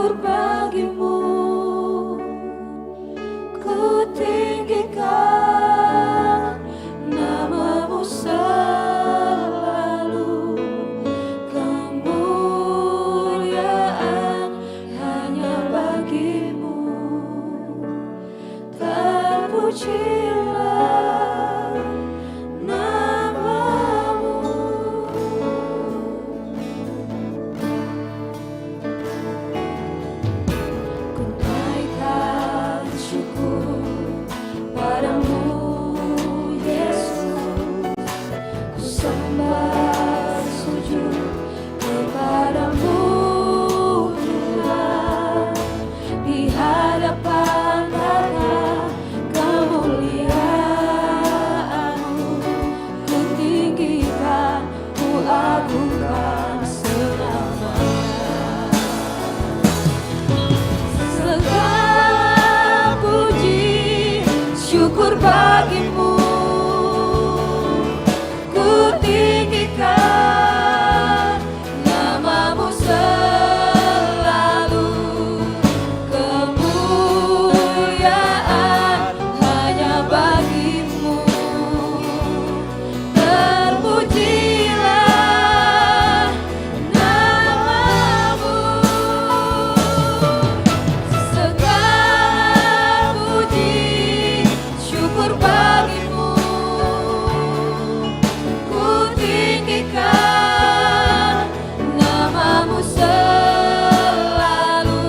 syukur bagimu, ku tinggikan namamu selalu, kemuliaan hanya bagimu, terpujilah namamu. Ku naikkan syukur padamu Yesus, ku sembah sujud kepadamu Tuhan, di hadapan tata kemuliaan-Mu, ku tinggikan, ku agungkan selamanya. Segala puji syukur bagimu, ku tinggikan namamu selalu, kemuliaan hanya bagimu, terpujilah namamu. Segala puji syukur bagimu, ku tinggikan namamu selalu,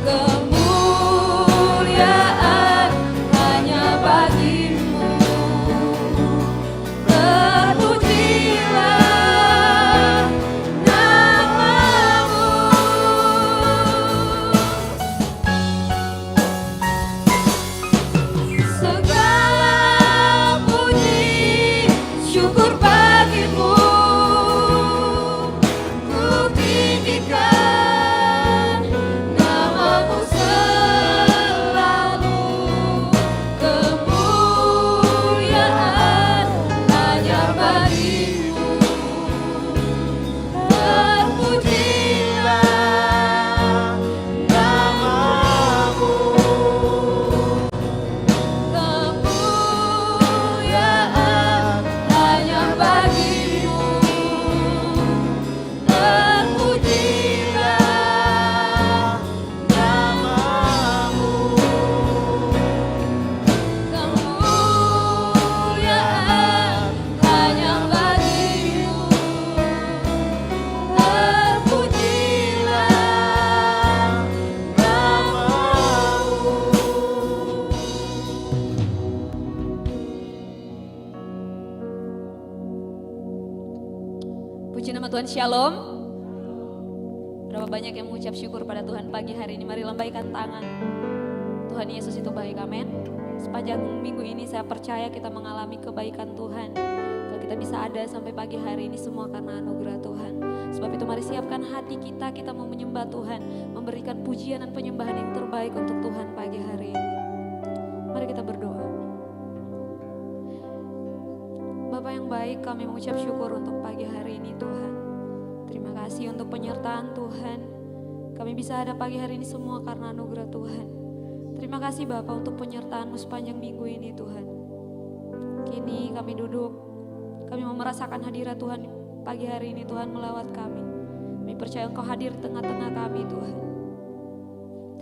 kemuliaan hanya bagimu, terpujilah namamu. Segala puji syukur bagimu, ku tinggikan namamu selalu, kemuliaan hanya bagimu, terpujilah namamu. Kemuliaan hanya bagimu, terpujilah namamu. Kemuliaan hanya bagimu, terpujilah namamu. Puji nama Tuhan, Shalom. Berapa banyak yang mengucap syukur pada Tuhan pagi hari ini? Mari lambaikan tangan. Tuhan Yesus itu baik, amin. Sepanjang minggu ini saya percaya kita mengalami kebaikan Tuhan. Kalau kita bisa ada sampai pagi hari ini semua karena anugerah Tuhan. Sebab itu mari siapkan hati kita mau menyembah Tuhan, memberikan pujian dan penyembahan yang terbaik untuk Tuhan pagi hari ini. Mari kita berdoa. Bapa yang baik, kami mengucap syukur untuk pagi hari ini Tuhan. Terima kasih untuk penyertaan Tuhan. Kami bisa ada pagi hari ini semua karena anugerah Tuhan. Terima kasih Bapa untuk penyertaan-Mu sepanjang minggu ini Tuhan. Kini kami duduk, kami mau merasakan hadirat Tuhan pagi hari ini Tuhan melawat kami. Kami percaya Engkau hadir di tengah-tengah kami Tuhan.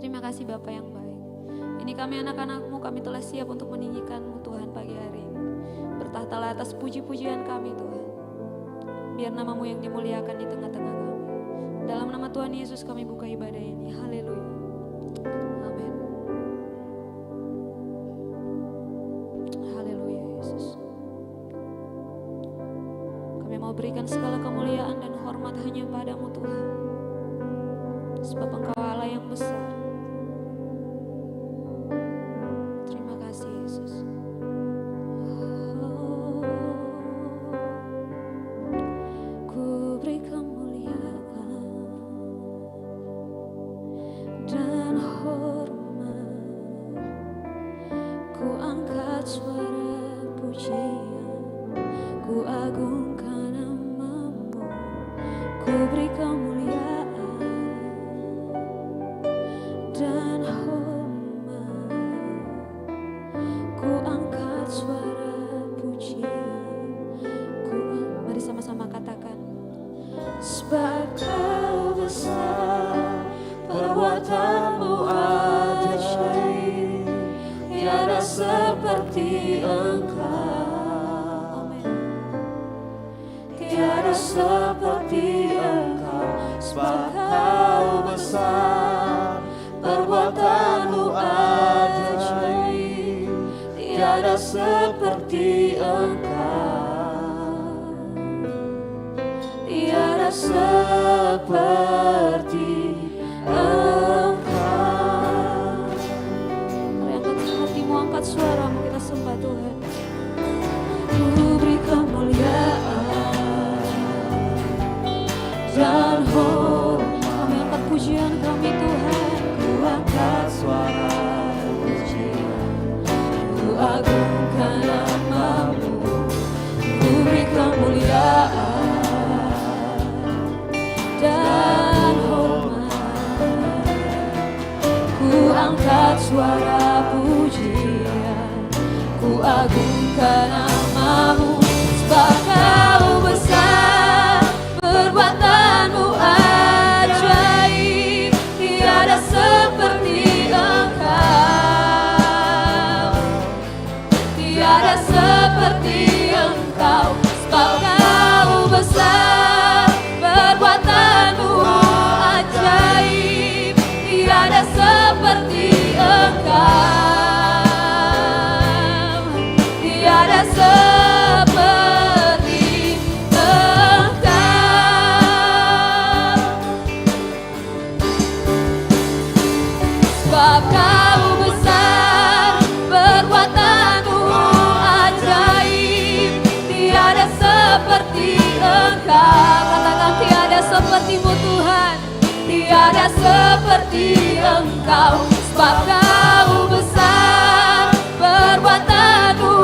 Terima kasih Bapa yang baik. Ini kami anak-anak-Mu, kami telah siap untuk meninggikan-Mu Tuhan pagi hari ini. Bertahtalah atas puji-pujian kami Tuhan. Biar nama-Mu yang dimuliakan di tengah-tengah kami. Dalam nama Tuhan Yesus kami buka ibadah ini. Haleluya. Amin. Haleluya Yesus. Kami mau berikan segala kemuliaan dan hormat hanya padamu Tuhan. Sebab Engkau Allah yang besar. Terima kasih Yesus. Ku beri kemuliaan dan hormat, ku angkat suara pujian, ku agungkan nama-Mu, ku beri kemuliaan Engkau. Tiada seperti Engkau, sebab Kau besar, perbuatan-Mu ajaib. Tiada seperti Engkau, tiada seperti Engkau. Mari angkat hatimu, angkat suaramu, kita sembah Tuhan. Ku beri kemuliaan dan hormat. Kami angkat pujian kami Tuhan. Ku angkat suara pujian, ku agungkan nama-Mu. Ku beri kemuliaan Dan hormat, ku angkat suara pujian, ku agungkan nama-Mu. Sebab Kau besar, perbuatan-Mu ajaib. Tiada seperti Engkau, tiada seperti Engkau. Sebab Kau besar, perbuatan-Mu ajaib. Tiada seperti Engkau, tiada seperti Engkau. Sebab Kau besar, perbuatan-Mu ajaib. Tiada seperti Engkau. Katakan tiada seperti-Mu Tuhan, tiada seperti Engkau. Sebab Kau besar, perbuatan-Mu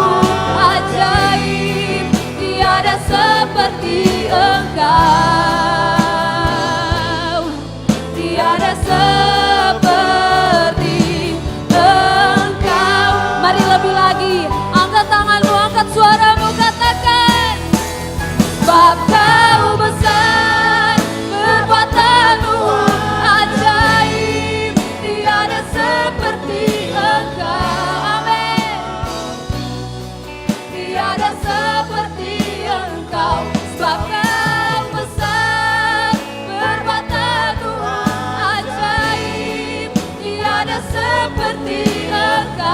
ajaib. Tiada seperti Engkau, tiada seperti Engkau. mari lebih lagi. Angkat tanganmu, angkat suaramu, katakan. Sebab Kau besar, perbuatan-Mu ajaib. Tiada seperti Engkau. Amin. Tiada seperti Engkau. Sebab Kau besar, perbuatan-Mu ajaib. Tiada seperti Engkau,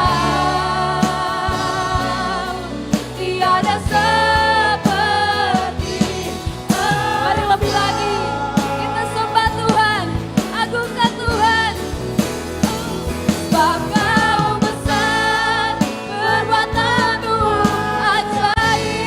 tiada seperti Engkau. Mari lebih lagi. Kita sembah Tuhan, agungkan Tuhan. Sebab Kau besar, perbuatan-Mu ajaib.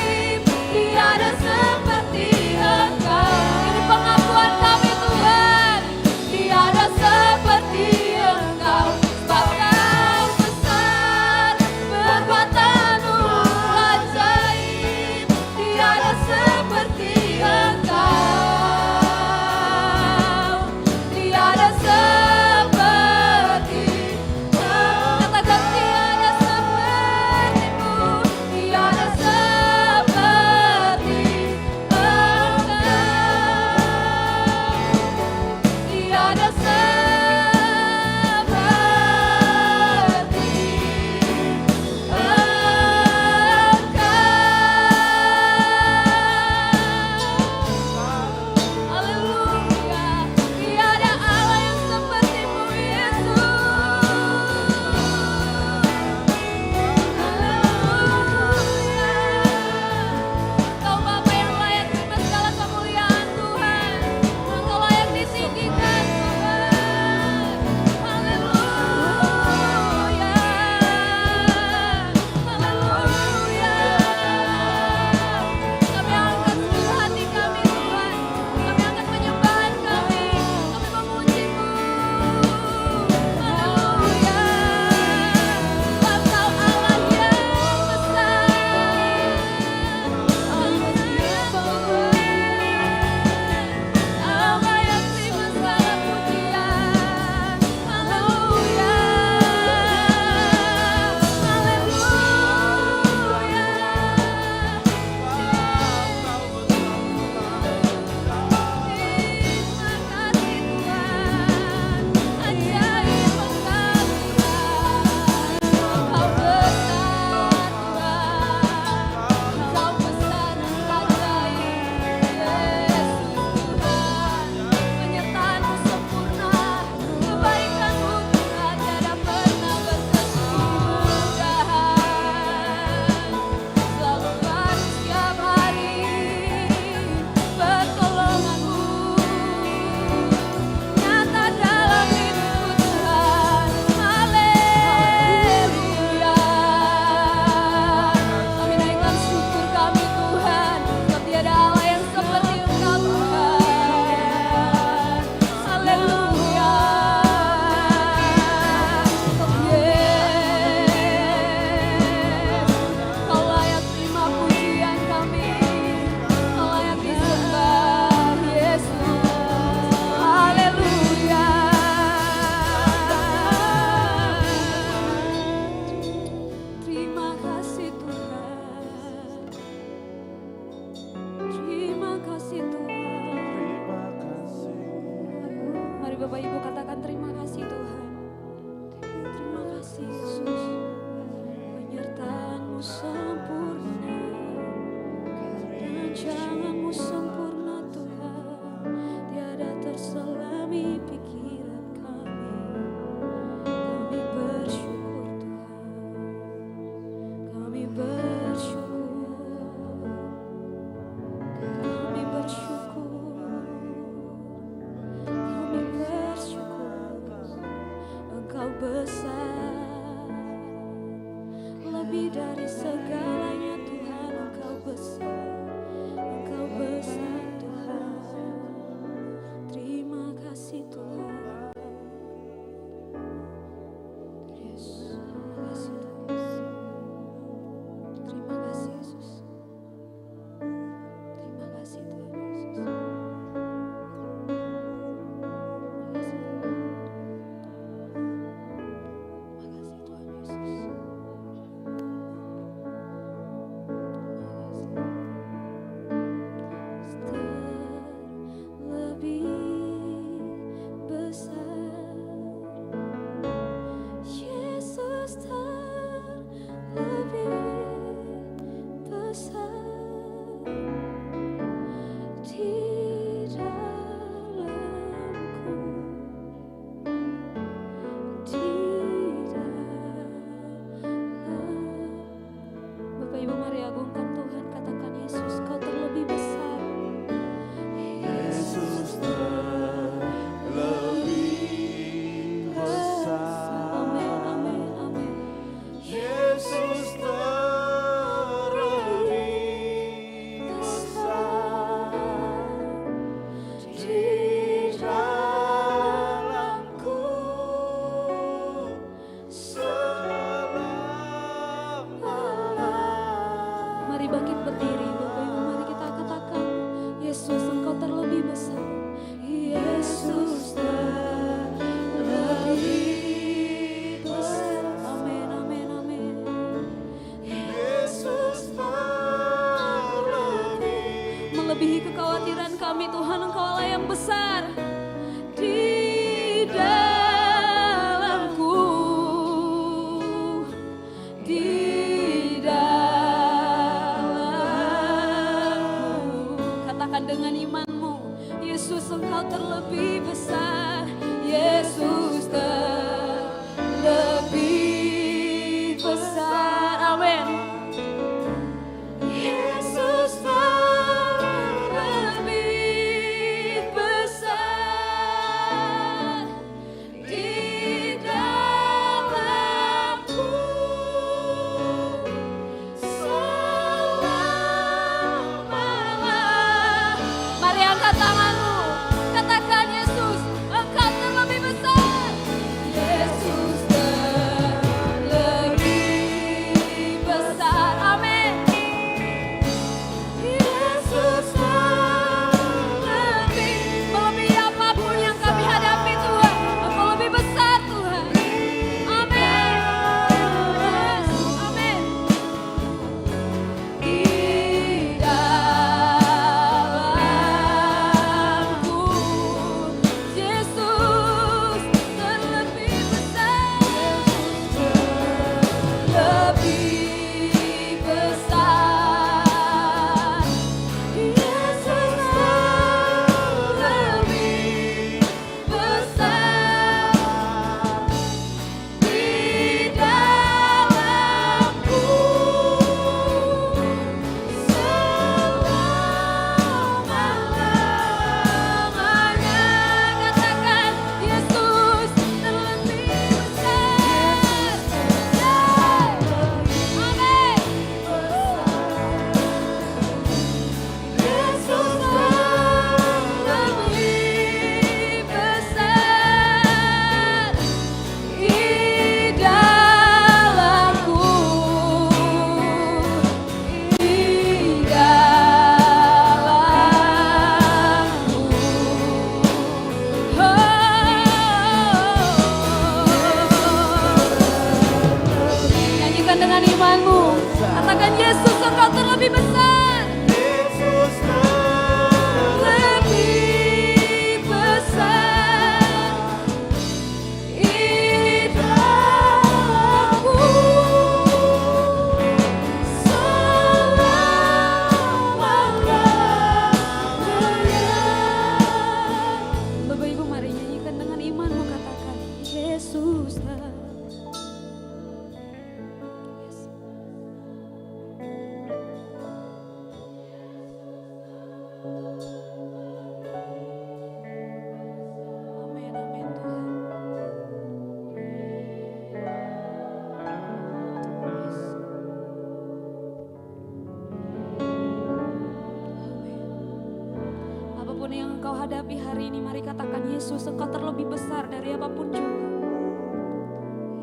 hadapi hari ini, mari katakan, Yesus, Engkau terlebih besar dari apapun juga.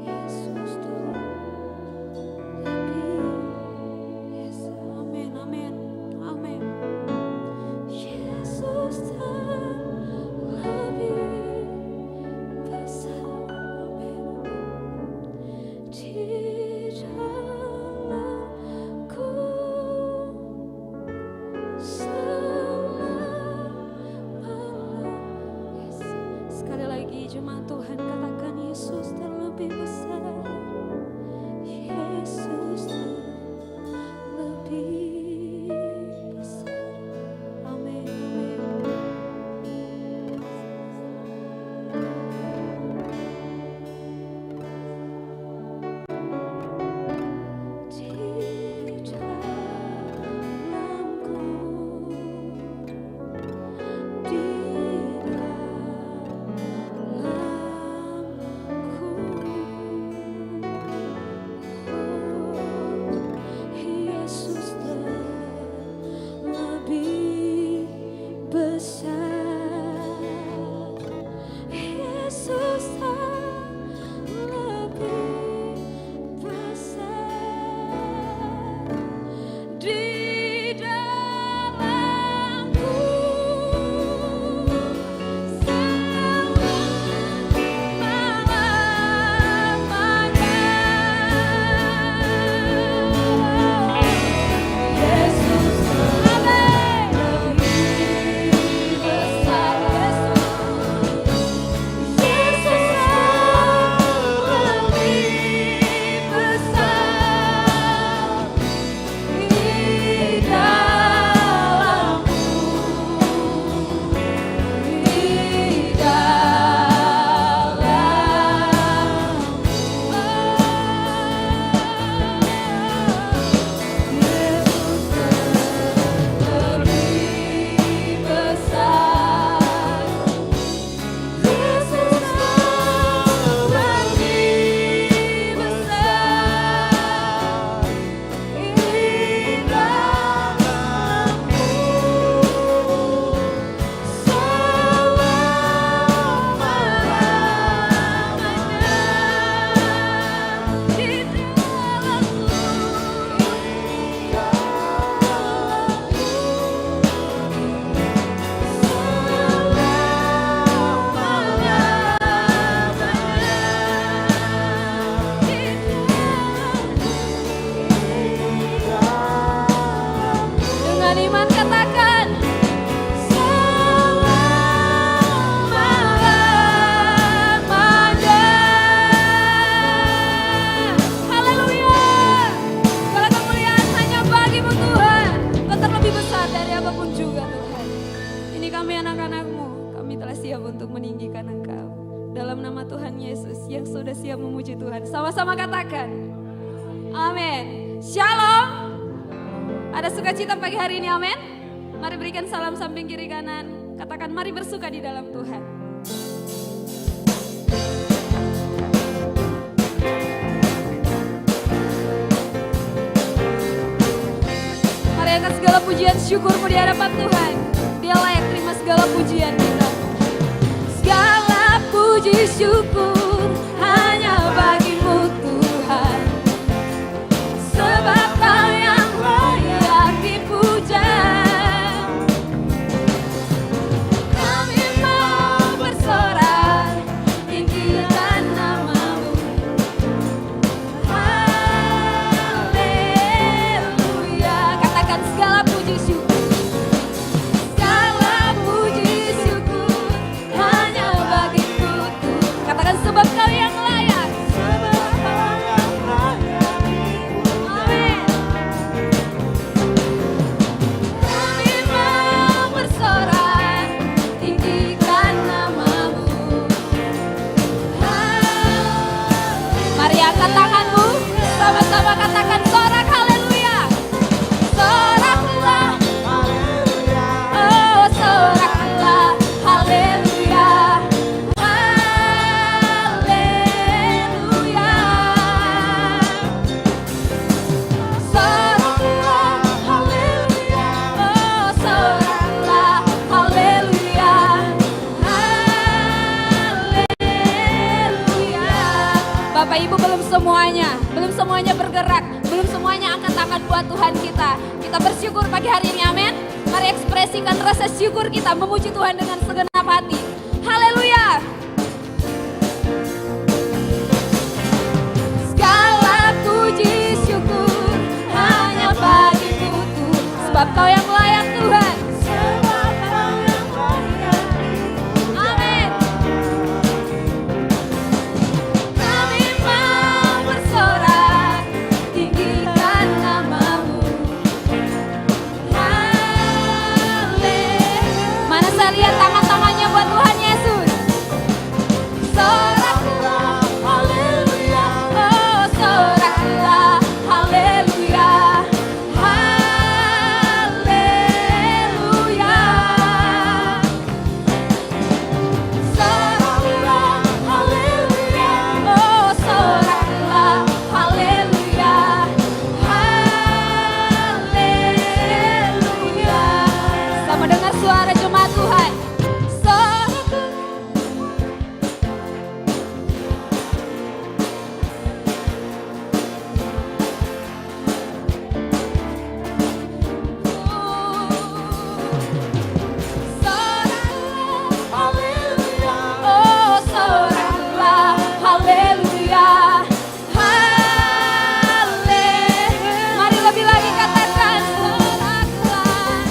Yesus terlebih. Yes, amin, amin, amin. Yesus terlebih besar, amin, di dalamku. Sekali lagi jemaat Tuhan, katakan untuk meninggikan Engkau. Dalam nama Tuhan Yesus yang sudah siap memuji Tuhan. Sama-sama katakan. Amin. Shalom. Ada sukacita pagi hari ini, amin. Mari berikan salam samping kiri kanan. Katakan mari bersuka di dalam Tuhan. Mari angkat segala pujian syukurmu di hadapan Tuhan. Dia layak terima segala pujian kita. Segala puji syukur hanya bagimu Tuhan. Sebab Kau yang layak dipuja. Kami mau bersorak tinggikan nama-Mu. Haleluya. Katakan segala puji syukur. Segala puji syukur hanya bagimu Tuhan. Katakan sebab Kau yang layak. Sebab Kau yang layak dipuja. Amin. Kami mau bersorak tinggikan nama-Mu. Mari angkat tanganmu, sama-sama katakan sorak haleluya. Soraklah, oh soraklah haleluya. Haleluya. Soraklah haleluya. Oh soraklah haleluya. Haleluya. Bapak Ibu belum semuanya bergerak, belum semuanya angkat tangan buat Tuhan kita. Kita bersyukur pagi hari ini, amin. Mari ekspresikan rasa syukur kita memuji Tuhan dengan segenap hati. Haleluya. Segala puji syukur hanya bagimu Tuhan. Sebab Kau yang layak Tuhan. Sebab Kau yang layak. Amin. Kami mau bersorak tinggikan nama-Mu. Mana saya lihat tangan-tangannya buat Tuhan Yesus. Soraklah haleluya. Oh soraklah haleluya. Haleluya. Soraklah haleluya. Oh soraklah haleluya. Haleluya. Sama dengar suara jemaat Tuhan. Soraklah. Mari lebih lagi katakan soraklah.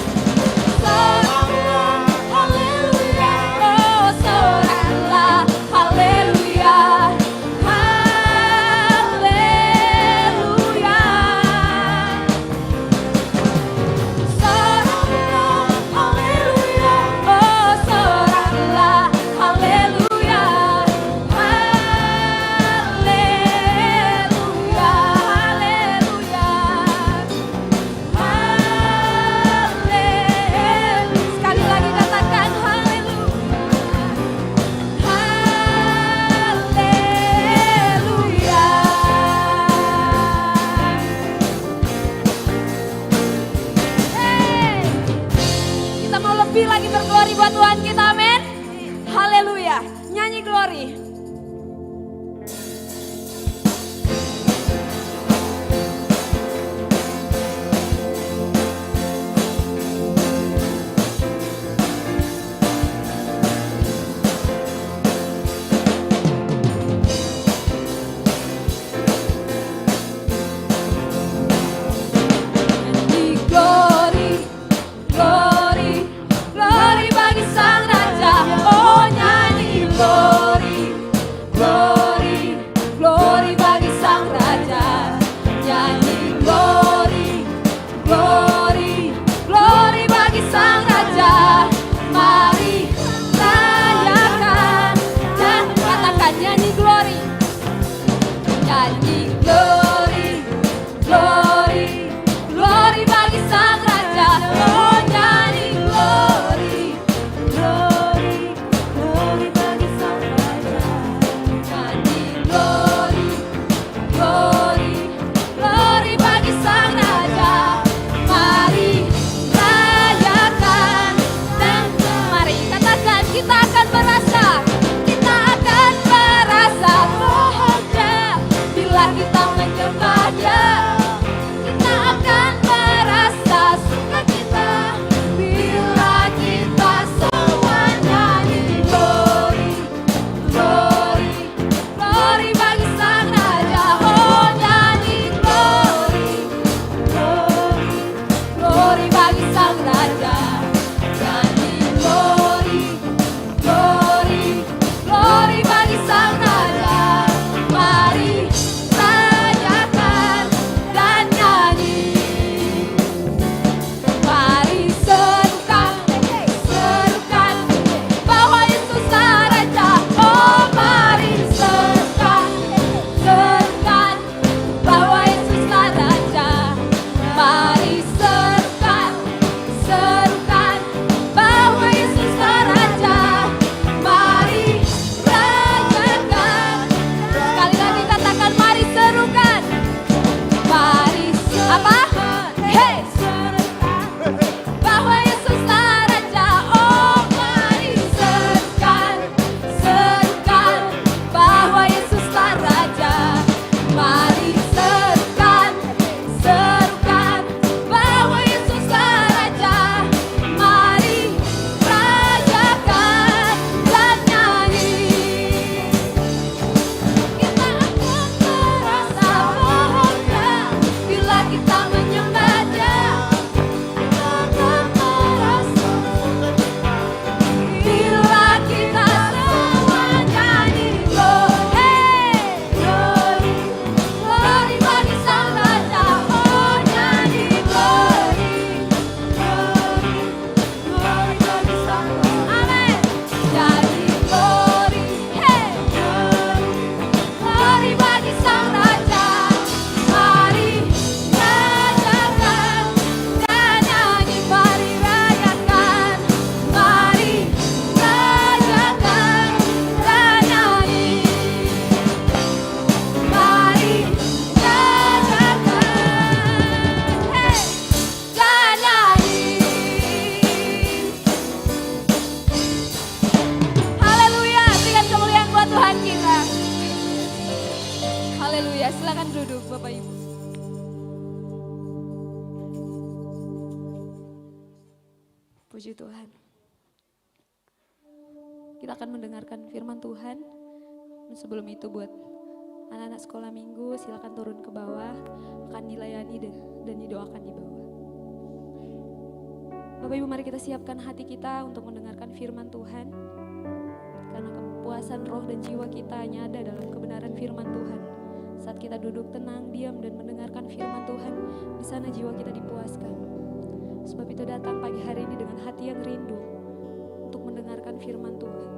Glory bagi Sang Raja, oh nyanyi glory. bagi Sang Raja. Oh nyanyi glory, glory, glory bagi Sang Raja. Nyanyi glory, glory, glory bagi Sang Raja. Mari rayakan dan mari katakan kita akan merasa bahagia bila kita menyembah Dia. Kita akan merasa sukacita bila kita semua nyanyi glory, glory, glory bagi Sang Raja. Oh nyanyi glory, glory, glory bagi Sang Raja. Nyanyi glory, glory, glory bagi Sang Raja. Mari rayakan dan nyanyi. Mari serukan, serukan bahwa Yesus Raja. Oh mari serukan, serukan bahwa Yesus Raja. Mari serukan, serukan bahwa Yesus Raja. Mari rayakan. Sekali lagi katakan mari serukan. Mari apa? Hey, bahwa Yesus Raja. Oh mari serukan, serukan bahwa Yesus Raja. Mari serukan, serukan bahwa Yesus Raja. Mari rayakan dan nyanyi. Kita akan merasa bahagia bila kita menyembah Dia. Kita akan merasa bila kita semua nyanyi glory, glory, glory bagi Sang Raja. Oh nyanyi glory, glory, glory bagi Sang Raja. Amin. Nyanyi glory, hey, glory, glory bagi Sang Raja. Mari rayakan dan nyanyi. Mari rayakan, mari rayakan dan nyanyi. Mari rayakan, hey, dan nyanyi. Haleluya, berikan kemuliaan buat Tuhan kita. Haleluya, silakan duduk Bapak Ibu. Puji Tuhan. Kita akan mendengarkan firman Tuhan. Sebelum itu buat anak-anak sekolah minggu silakan turun ke bawah, akan dilayani dan didoakan di bawah. Bapak Ibu, mari kita siapkan hati kita untuk mendengarkan firman Tuhan. Karena kepuasan roh dan jiwa kita hanya ada dalam kebenaran firman Tuhan. Saat kita duduk tenang, diam dan mendengarkan firman Tuhan, di sana jiwa kita dipuaskan. Sebab itu datang pagi hari ini dengan hati yang rindu untuk mendengarkan firman Tuhan.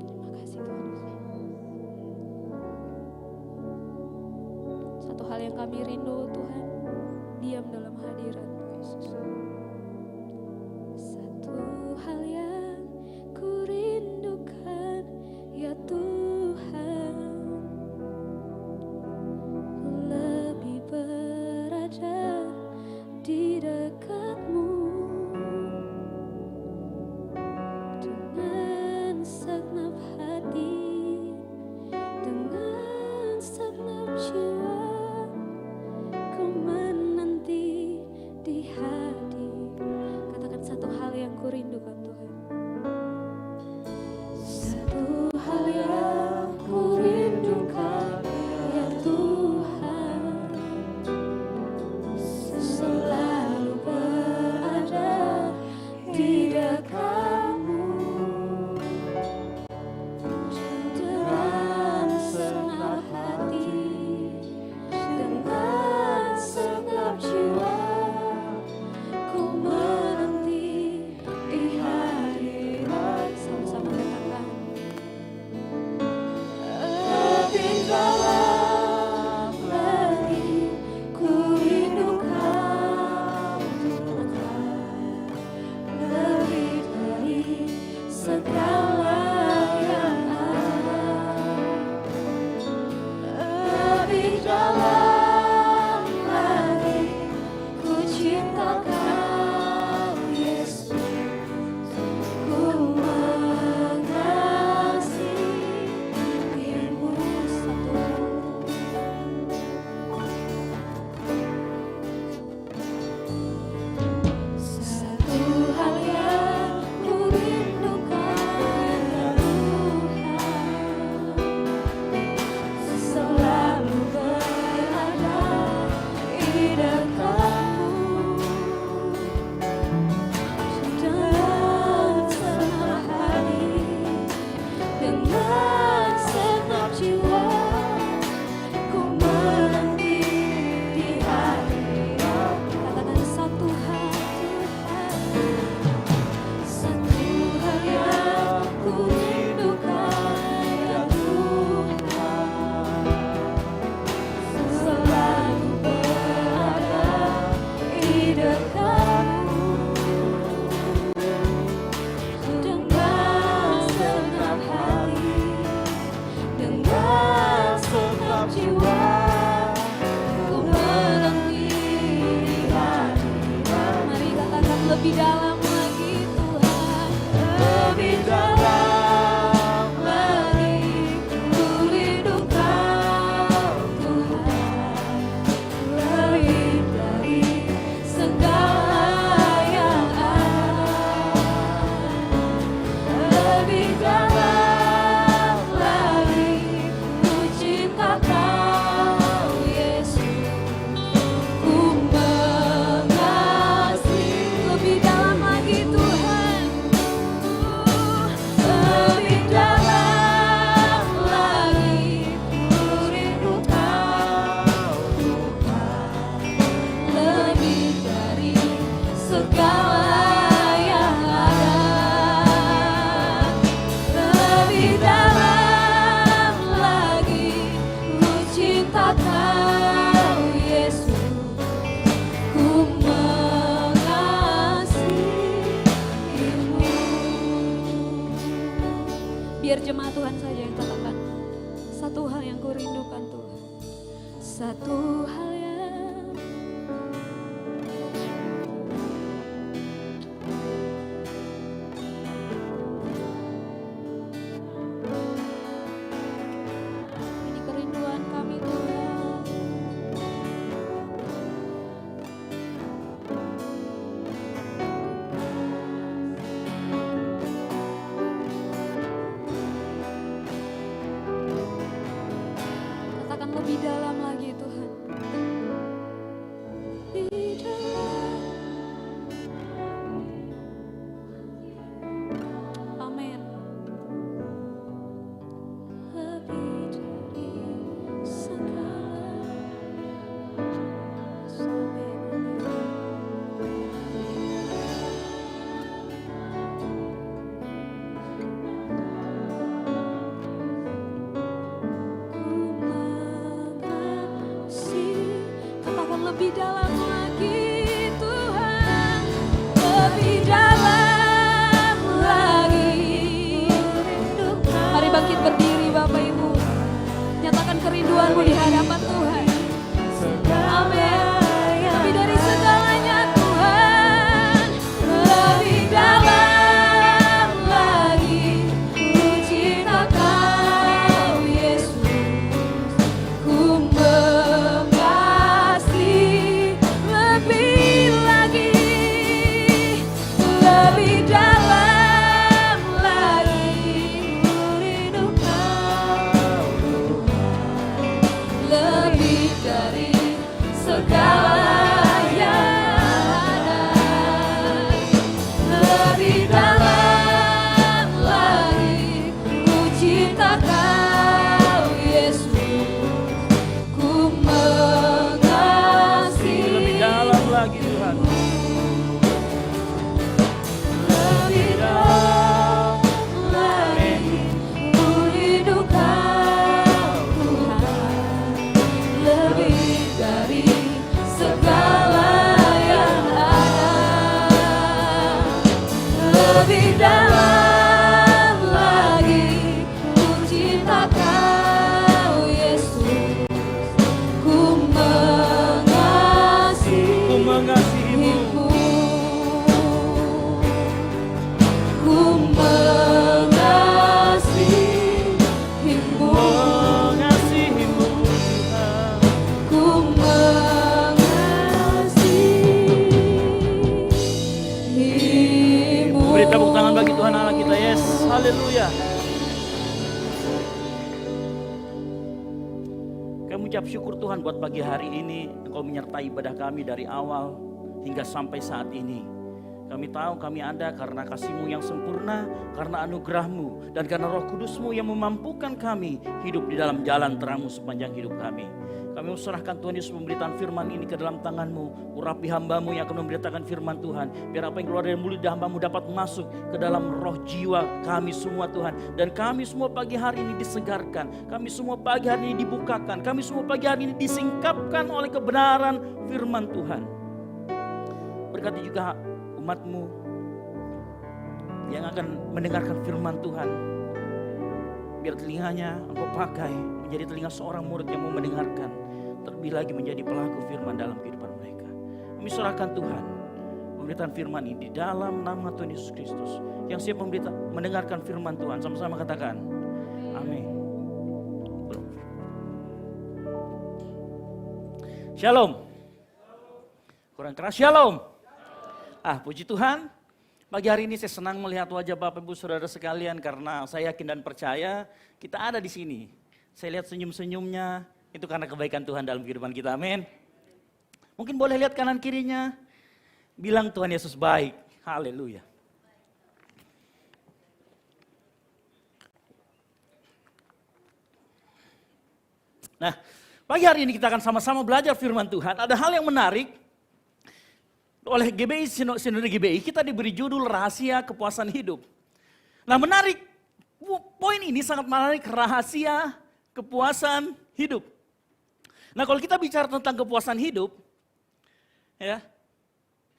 Terima kasih Tuhan. Satu hal yang kami rindu Tuhan, diam dalam hadirat Yesus. Satu hal yang ku rindukan ya Tuhan, lebih berada di dekat-Mu dengan segenap hati, dengan segenap jiwa, ku menanti di hadirat. Biar jemaat Tuhan saja yang katakan, satu hal yang ku rindukan Tuhan. Satu hal yang ini kerinduan kami Tuhan. Katakan lebih dalam lagi Tuhan. Lebih dalam. Amin. Lebih dari segala. Katakan lebih dalam lagi Tuhan, lebih dalam lagi. Mari bangkit berdiri Bapak Ibu, nyatakan kerinduanmu di hadapan Tuhan. Amin. Lebih dari segalanya Tuhan, lebih dalam lagi. Ku cinta Kau Yesus, ku mengasihi lebih lagi, lebih dalam lagi. Ku rindu Kau Tuhan, lebih dari segala yang ada, lebih dalam lagi. Ku cinta Kau Yesus, ku mengasihi Lebih dalam lagi Tuhan. lebih dalam lagi. Ku rindu Kau Tuhan, lebih dari segala yang ada, lebih dalam lagi. Ku cinta Kau Yesus, ku mengasihi. Ku mengasihimu. Ku mengasihimu, Mengasihimu Tuhan. ku mengasihimu. Beri tepuk tangan bagi Tuhan Allah kita. Yes, haleluya. Kami ucap syukur Tuhan buat pagi hari ini. Engkau menyertai ibadah kami dari awal hingga sampai saat ini. Kami tahu kami ada karena kasih-Mu yang sempurna, karena anugerah-Mu, dan karena Roh Kudus-Mu yang memampukan kami hidup di dalam jalan terang-Mu sepanjang hidup kami. Kami serahkan Tuhan Yesus pemberitaan firman ini ke dalam tangan-Mu. Urapi hamba-Mu yang akan memberitakan firman Tuhan. Biar apa yang keluar dari mulut hamba-Mu dapat masuk ke dalam roh jiwa kami semua Tuhan. Dan kami semua pagi hari ini disegarkan. Kami semua pagi hari ini dibukakan. Kami semua pagi hari ini disingkapkan oleh kebenaran firman Tuhan. Berkati juga umat-Mu yang akan mendengarkan firman Tuhan. Biar telinganya Engkau pakai menjadi telinga seorang murid yang mau mendengarkan. Terlebih lagi menjadi pelaku firman dalam kehidupan mereka. Kami serahkan Tuhan pemberitaan firman ini di dalam nama Tuhan Yesus Kristus. Yang siap mendengarkan firman Tuhan, sama-sama katakan amin. Shalom. Kurang keras, shalom. Puji Tuhan. Pagi hari ini saya senang melihat wajah Bapak Ibu Saudara sekalian karena saya yakin dan percaya kita ada di sini. Saya lihat senyum-senyumnya, itu karena kebaikan Tuhan dalam kehidupan kita, amin. Mungkin boleh lihat kanan kirinya, bilang Tuhan Yesus baik, haleluya. Nah, pagi hari ini kita akan sama-sama belajar firman Tuhan. Ada hal yang menarik. Oleh GBI, Sinode GBI, kita diberi judul Rahasia Kepuasan Hidup. Nah menarik, poin ini sangat menarik, rahasia kepuasan hidup. Nah kalau kita bicara tentang kepuasan hidup, ya,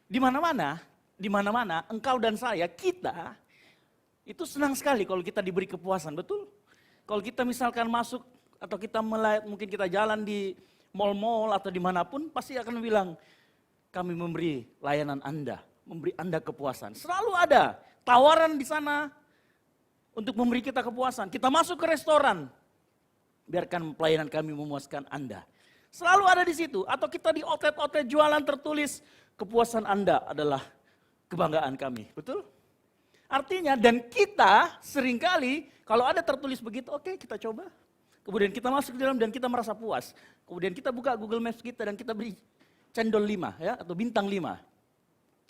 di mana-mana engkau dan saya, kita Itu senang sekali kalau kita diberi kepuasan, betul? Kalau kita misalkan masuk atau kita mungkin kita jalan di mall-mall atau dimanapun, pasti akan bilang, kami memberi layanan Anda, memberi Anda kepuasan. Selalu ada tawaran di sana untuk memberi kita kepuasan. Kita masuk ke restoran, biarkan pelayanan kami memuaskan Anda. Selalu ada di situ. Atau kita di outlet-outlet jualan tertulis, kepuasan Anda adalah kebanggaan kami, betul? Artinya, dan kita seringkali kalau ada tertulis begitu, oke, kita coba. Kemudian kita masuk ke dalam dan kita merasa puas. Kemudian kita buka Google Maps kita dan kita beri cendol 5 ya, atau bintang 5.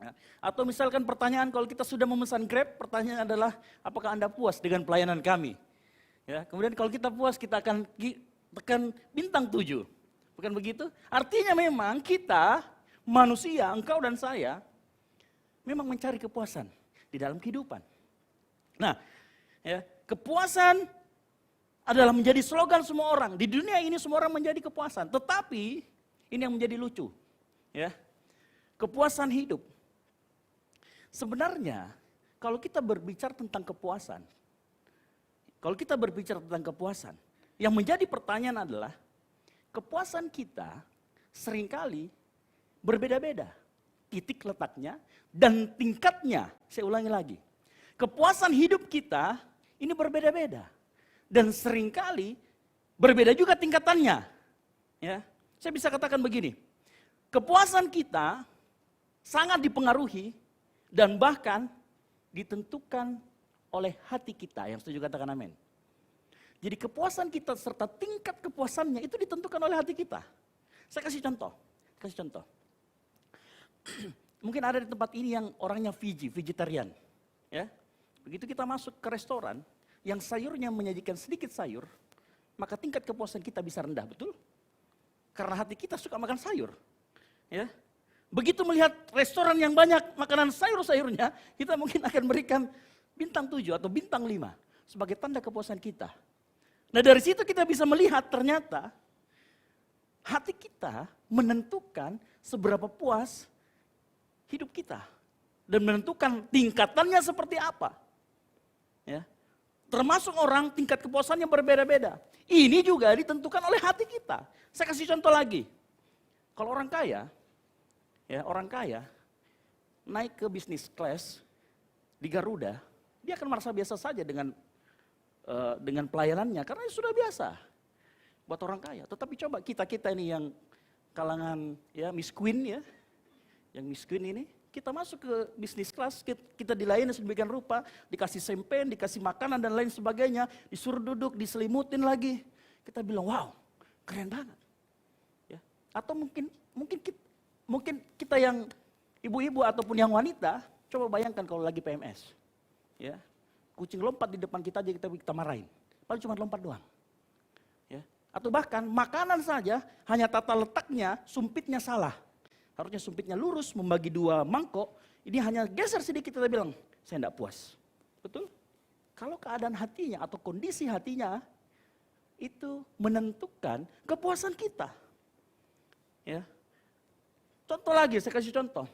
Ya. Atau misalkan pertanyaan kalau kita sudah memesan Grab, pertanyaan adalah apakah Anda puas dengan pelayanan kami? Ya, kemudian kalau kita puas kita akan tekan bintang 7. Bukan begitu? Artinya memang kita manusia, engkau dan saya memang mencari kepuasan di dalam kehidupan. Nah, ya, kepuasan adalah menjadi slogan semua orang. Di dunia ini semua orang menjadi kepuasan. Tetapi ini yang menjadi lucu. Ya, kepuasan hidup. Sebenarnya kalau kita berbicara tentang kepuasan, yang menjadi pertanyaan adalah kepuasan kita seringkali berbeda-beda. Titik letaknya dan tingkatnya. Saya ulangi lagi. Kepuasan hidup kita ini berbeda-beda. Dan seringkali berbeda juga tingkatannya. Ya, saya bisa katakan begini. Kepuasan kita sangat dipengaruhi dan bahkan ditentukan oleh hati kita. Yang setuju katakan amin. Jadi kepuasan kita serta tingkat kepuasannya itu ditentukan oleh hati kita. Saya kasih contoh. Mungkin ada di tempat ini yang orangnya vegetarian. Ya. Begitu kita masuk ke restoran yang sayurnya menyajikan sedikit sayur, maka tingkat kepuasan kita bisa rendah, betul? Karena hati kita suka makan sayur. Ya. Begitu melihat restoran yang banyak makanan sayur-sayurnya, kita mungkin akan berikan bintang 7 atau bintang 5 sebagai tanda kepuasan kita. Nah, dari situ kita bisa melihat ternyata hati kita menentukan seberapa puas hidup kita dan menentukan tingkatannya seperti apa. Ya. Termasuk orang tingkat kepuasannya berbeda-beda. Ini juga ditentukan oleh hati kita. Saya kasih contoh lagi. Kalau orang kaya naik ke bisnis class di Garuda, dia akan merasa biasa saja dengan pelayanannya karena sudah biasa buat orang kaya. Tetapi coba kita ini yang kalangan ya miskin ya, yang miskin ini, kita masuk ke bisnis kelas, kita dilayani sedemikian rupa, dikasih sempen, dikasih makanan dan lain sebagainya, disuruh duduk, diselimutin lagi. Kita bilang, wow, keren banget. Ya. Atau mungkin kita yang ibu-ibu ataupun yang wanita, coba bayangkan kalau lagi PMS. Ya. Kucing lompat di depan kita aja kita marahin. Padahal cuma lompat doang. Ya. Atau bahkan makanan saja hanya tata letaknya, sumpitnya salah. Harusnya sumpitnya lurus, membagi 2 mangkok. Ini hanya geser sedikit, kita bilang, saya tidak puas. Betul? Kalau keadaan hatinya atau kondisi hatinya, itu menentukan kepuasan kita. Ya. Contoh lagi, saya kasih contoh.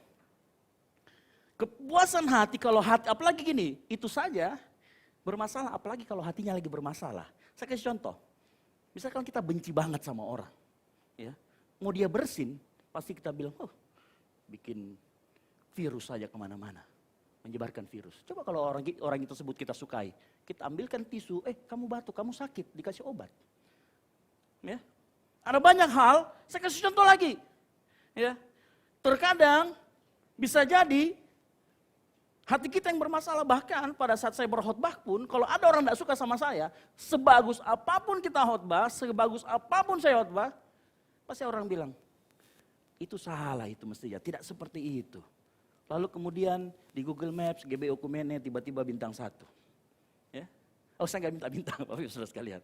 Kepuasan hati, kalau hati, apalagi gini, itu saja bermasalah, apalagi kalau hatinya lagi bermasalah. Saya kasih contoh. Misalkan kita benci banget sama orang. Ya. Mau dia bersin, pasti kita bilang, oh bikin virus saja kemana-mana. Menyebarkan virus. Coba kalau orang itu sebut kita sukai. Kita ambilkan tisu, kamu batuk, kamu sakit, dikasih obat. Ya. Ada banyak hal, saya kasih contoh lagi. Ya. Terkadang bisa jadi hati kita yang bermasalah. Bahkan pada saat saya berkhotbah pun, kalau ada orang tidak suka sama saya, sebagus apapun kita khotbah, sebagus apapun saya khotbah, pasti orang bilang, itu salah itu mestinya, tidak seperti itu. Lalu kemudian di Google Maps, GBO Kumene tiba-tiba bintang 1. Ya. Oh saya nggak minta bintang, Bapak Ibu Saudara sekalian.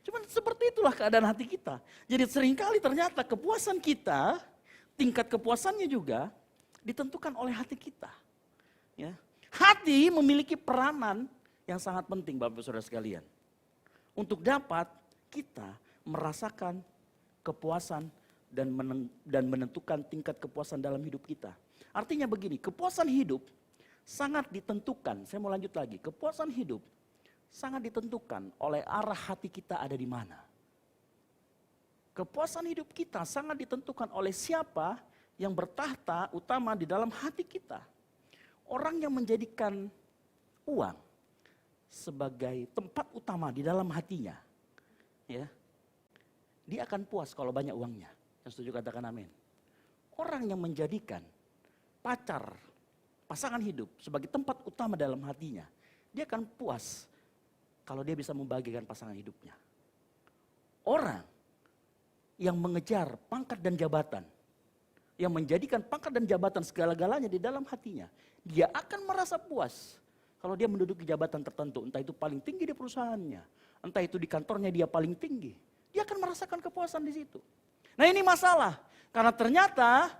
Cuman seperti itulah keadaan hati kita. Jadi seringkali ternyata kepuasan kita, tingkat kepuasannya juga ditentukan oleh hati kita. Ya. Hati memiliki peranan yang sangat penting Bapak Ibu Saudara sekalian. Untuk dapat kita merasakan kepuasan dan menentukan tingkat kepuasan dalam hidup kita. Artinya begini, kepuasan hidup sangat ditentukan, saya mau lanjut lagi, kepuasan hidup sangat ditentukan oleh arah hati kita ada di mana. Kepuasan hidup kita sangat ditentukan oleh siapa yang bertahta utama di dalam hati kita. Orang yang menjadikan uang sebagai tempat utama di dalam hatinya, ya, dia akan puas kalau banyak uangnya. Yang setuju katakan amin. Orang yang menjadikan pacar, pasangan hidup sebagai tempat utama dalam hatinya, dia akan puas kalau dia bisa membagikan pasangan hidupnya. Orang yang mengejar pangkat dan jabatan, yang menjadikan pangkat dan jabatan segala-galanya di dalam hatinya, dia akan merasa puas kalau dia menduduki jabatan tertentu, entah itu paling tinggi di perusahaannya, entah itu di kantornya dia paling tinggi. Dia akan merasakan kepuasan di situ. Nah ini masalah, karena ternyata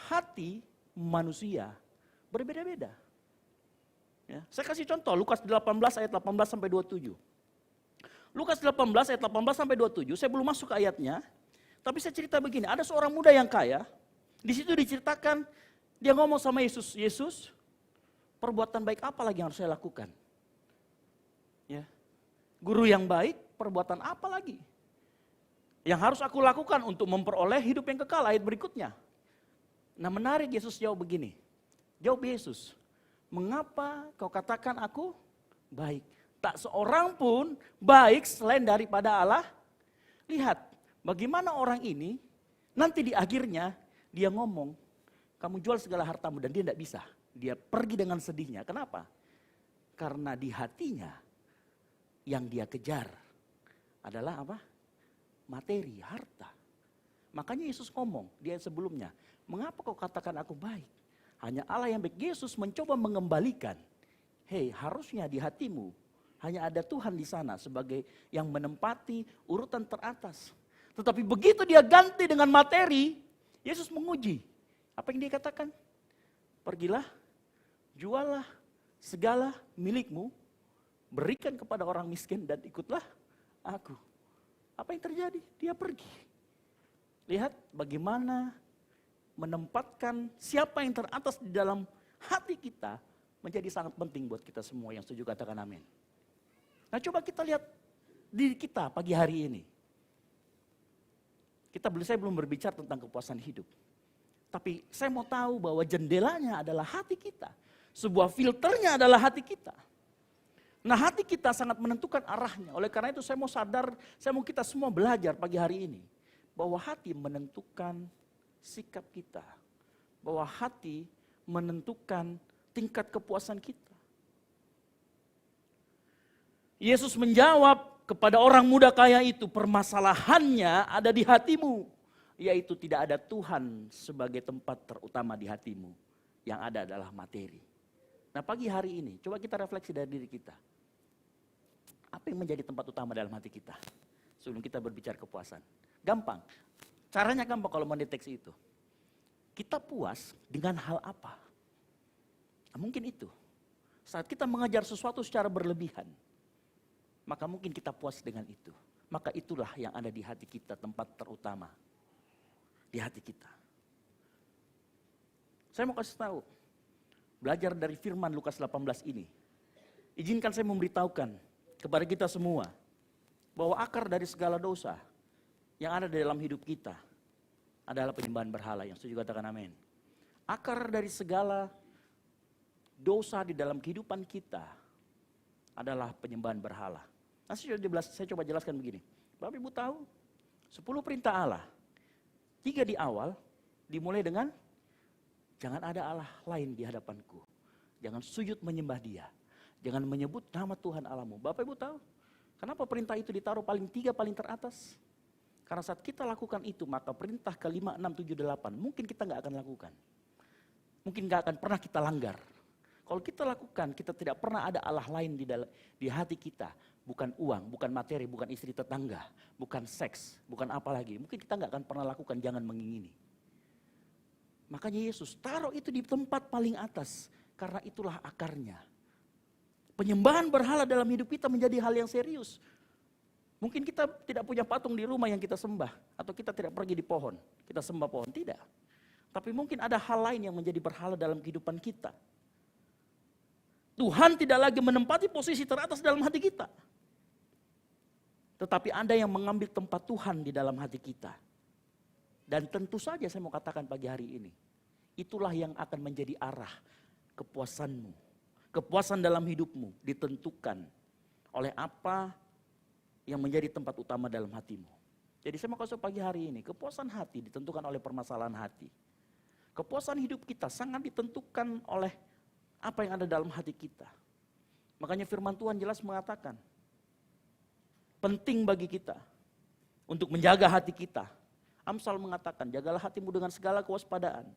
hati manusia berbeda-beda. Ya, saya kasih contoh, Lukas 18 ayat 18 sampai 27. Lukas 18 ayat 18 sampai 27, saya belum masuk ke ayatnya, tapi saya cerita begini, ada seorang muda yang kaya, di situ diceritakan, dia ngomong sama Yesus, Yesus, perbuatan baik apa lagi yang harus saya lakukan? Ya. Guru yang baik, perbuatan apa lagi yang harus aku lakukan untuk memperoleh hidup yang kekal? Ayat berikutnya. Nah menarik, Yesus jawab begini. Jawab Yesus, mengapa kau katakan aku baik? Tak seorang pun baik selain daripada Allah. Lihat bagaimana orang ini nanti di akhirnya dia ngomong, kamu jual segala hartamu, dan dia tidak bisa. Dia pergi dengan sedihnya. Kenapa? Karena di hatinya yang dia kejar adalah apa? Materi, harta. Makanya Yesus ngomong di ayat sebelumnya, mengapa kau katakan aku baik? Hanya Allah yang baik. Yesus mencoba mengembalikan, hei harusnya di hatimu hanya ada Tuhan di sana sebagai yang menempati urutan teratas. Tetapi begitu dia ganti dengan materi, Yesus menguji. Apa yang dia katakan? Pergilah, jualah segala milikmu, berikan kepada orang miskin dan ikutlah aku. Apa yang terjadi? Dia pergi. Lihat bagaimana menempatkan siapa yang teratas di dalam hati kita menjadi sangat penting buat kita semua yang setuju katakan amin. Nah coba kita lihat diri kita pagi hari ini. Saya belum berbicara tentang kepuasan hidup. Tapi saya mau tahu bahwa jendelanya adalah hati kita. Sebuah filternya adalah hati kita. Nah hati kita sangat menentukan arahnya. Oleh karena itu saya mau kita semua belajar pagi hari ini. Bahwa hati menentukan sikap kita. Bahwa hati menentukan tingkat kepuasan kita. Yesus menjawab kepada orang muda kaya itu, permasalahannya ada di hatimu. Yaitu tidak ada Tuhan sebagai tempat terutama di hatimu. Yang ada adalah materi. Nah pagi hari ini, coba kita refleksi dari diri kita. Apa yang menjadi tempat utama dalam hati kita? Sebelum kita berbicara kepuasan. Gampang, caranya gampang kalau mendeteksi itu. Kita puas dengan hal apa? Nah, mungkin itu. Saat kita mengejar sesuatu secara berlebihan, maka mungkin kita puas dengan itu. Maka itulah yang ada di hati kita, tempat terutama. Di hati kita. Saya mau kasih tahu, belajar dari firman Lukas 18 ini. Izinkan saya memberitahukan kepada kita semua, bahwa akar dari segala dosa yang ada di dalam hidup kita adalah penyembahan berhala. Yang setuju katakan amin. Akar dari segala dosa di dalam kehidupan kita adalah penyembahan berhala. Nah, saya coba jelaskan begini. Bapak Ibu tahu, 10 perintah Allah. 3 di awal dimulai dengan jangan ada Allah lain di hadapanku. Jangan sujud menyembah dia. Jangan menyebut nama Tuhan Allahmu. Bapak Ibu tahu, kenapa perintah itu ditaruh paling 3 paling teratas? Karena saat kita lakukan itu, maka perintah ke-5, 6, 7, 8 mungkin kita nggak akan lakukan. Mungkin nggak akan pernah kita langgar. Kalau kita lakukan, kita tidak pernah ada Allah lain di hati kita. Bukan uang, bukan materi, bukan istri tetangga, bukan seks, bukan apa lagi. Mungkin kita nggak akan pernah lakukan, jangan mengingini. Makanya Yesus taruh itu di tempat paling atas, karena itulah akarnya. Penyembahan berhala dalam hidup kita menjadi hal yang serius. Mungkin kita tidak punya patung di rumah yang kita sembah, atau kita tidak pergi di pohon, kita sembah pohon, tidak. Tapi mungkin ada hal lain yang menjadi berhala dalam kehidupan kita. Tuhan tidak lagi menempati posisi teratas dalam hati kita. Tetapi ada yang mengambil tempat Tuhan di dalam hati kita. Dan tentu saja saya mau katakan pagi hari ini, itulah yang akan menjadi arah kepuasanmu. Kepuasan dalam hidupmu ditentukan oleh apa yang menjadi tempat utama dalam hatimu. Jadi saya mau kasih pagi hari ini, kepuasan hati ditentukan oleh permasalahan hati. Kepuasan hidup kita sangat ditentukan oleh apa yang ada dalam hati kita. Makanya firman Tuhan jelas mengatakan, penting bagi kita untuk menjaga hati kita. Amsal mengatakan, jagalah hatimu dengan segala kewaspadaan.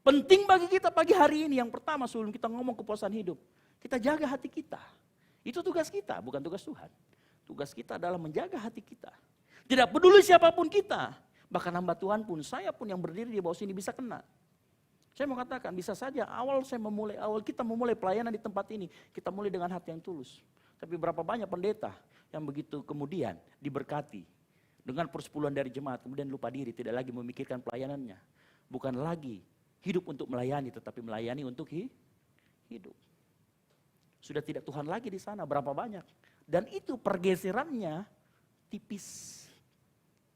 Penting bagi kita pagi hari ini, yang pertama sebelum kita ngomong kepuasan hidup, kita jaga hati kita. Itu tugas kita, bukan tugas Tuhan. Tugas kita adalah menjaga hati kita. Tidak peduli siapapun kita, bahkan hamba Tuhan pun, saya pun yang berdiri di bawah sini bisa kena. Saya mau katakan, bisa saja awal kita memulai pelayanan di tempat ini, kita mulai dengan hati yang tulus. Tapi berapa banyak pendeta yang begitu kemudian diberkati dengan persepuluhan dari jemaat, kemudian lupa diri, tidak lagi memikirkan pelayanannya. Bukan lagi hidup untuk melayani, tetapi melayani untuk hidup. Sudah tidak Tuhan lagi di sana, berapa banyak. Dan itu pergeserannya tipis.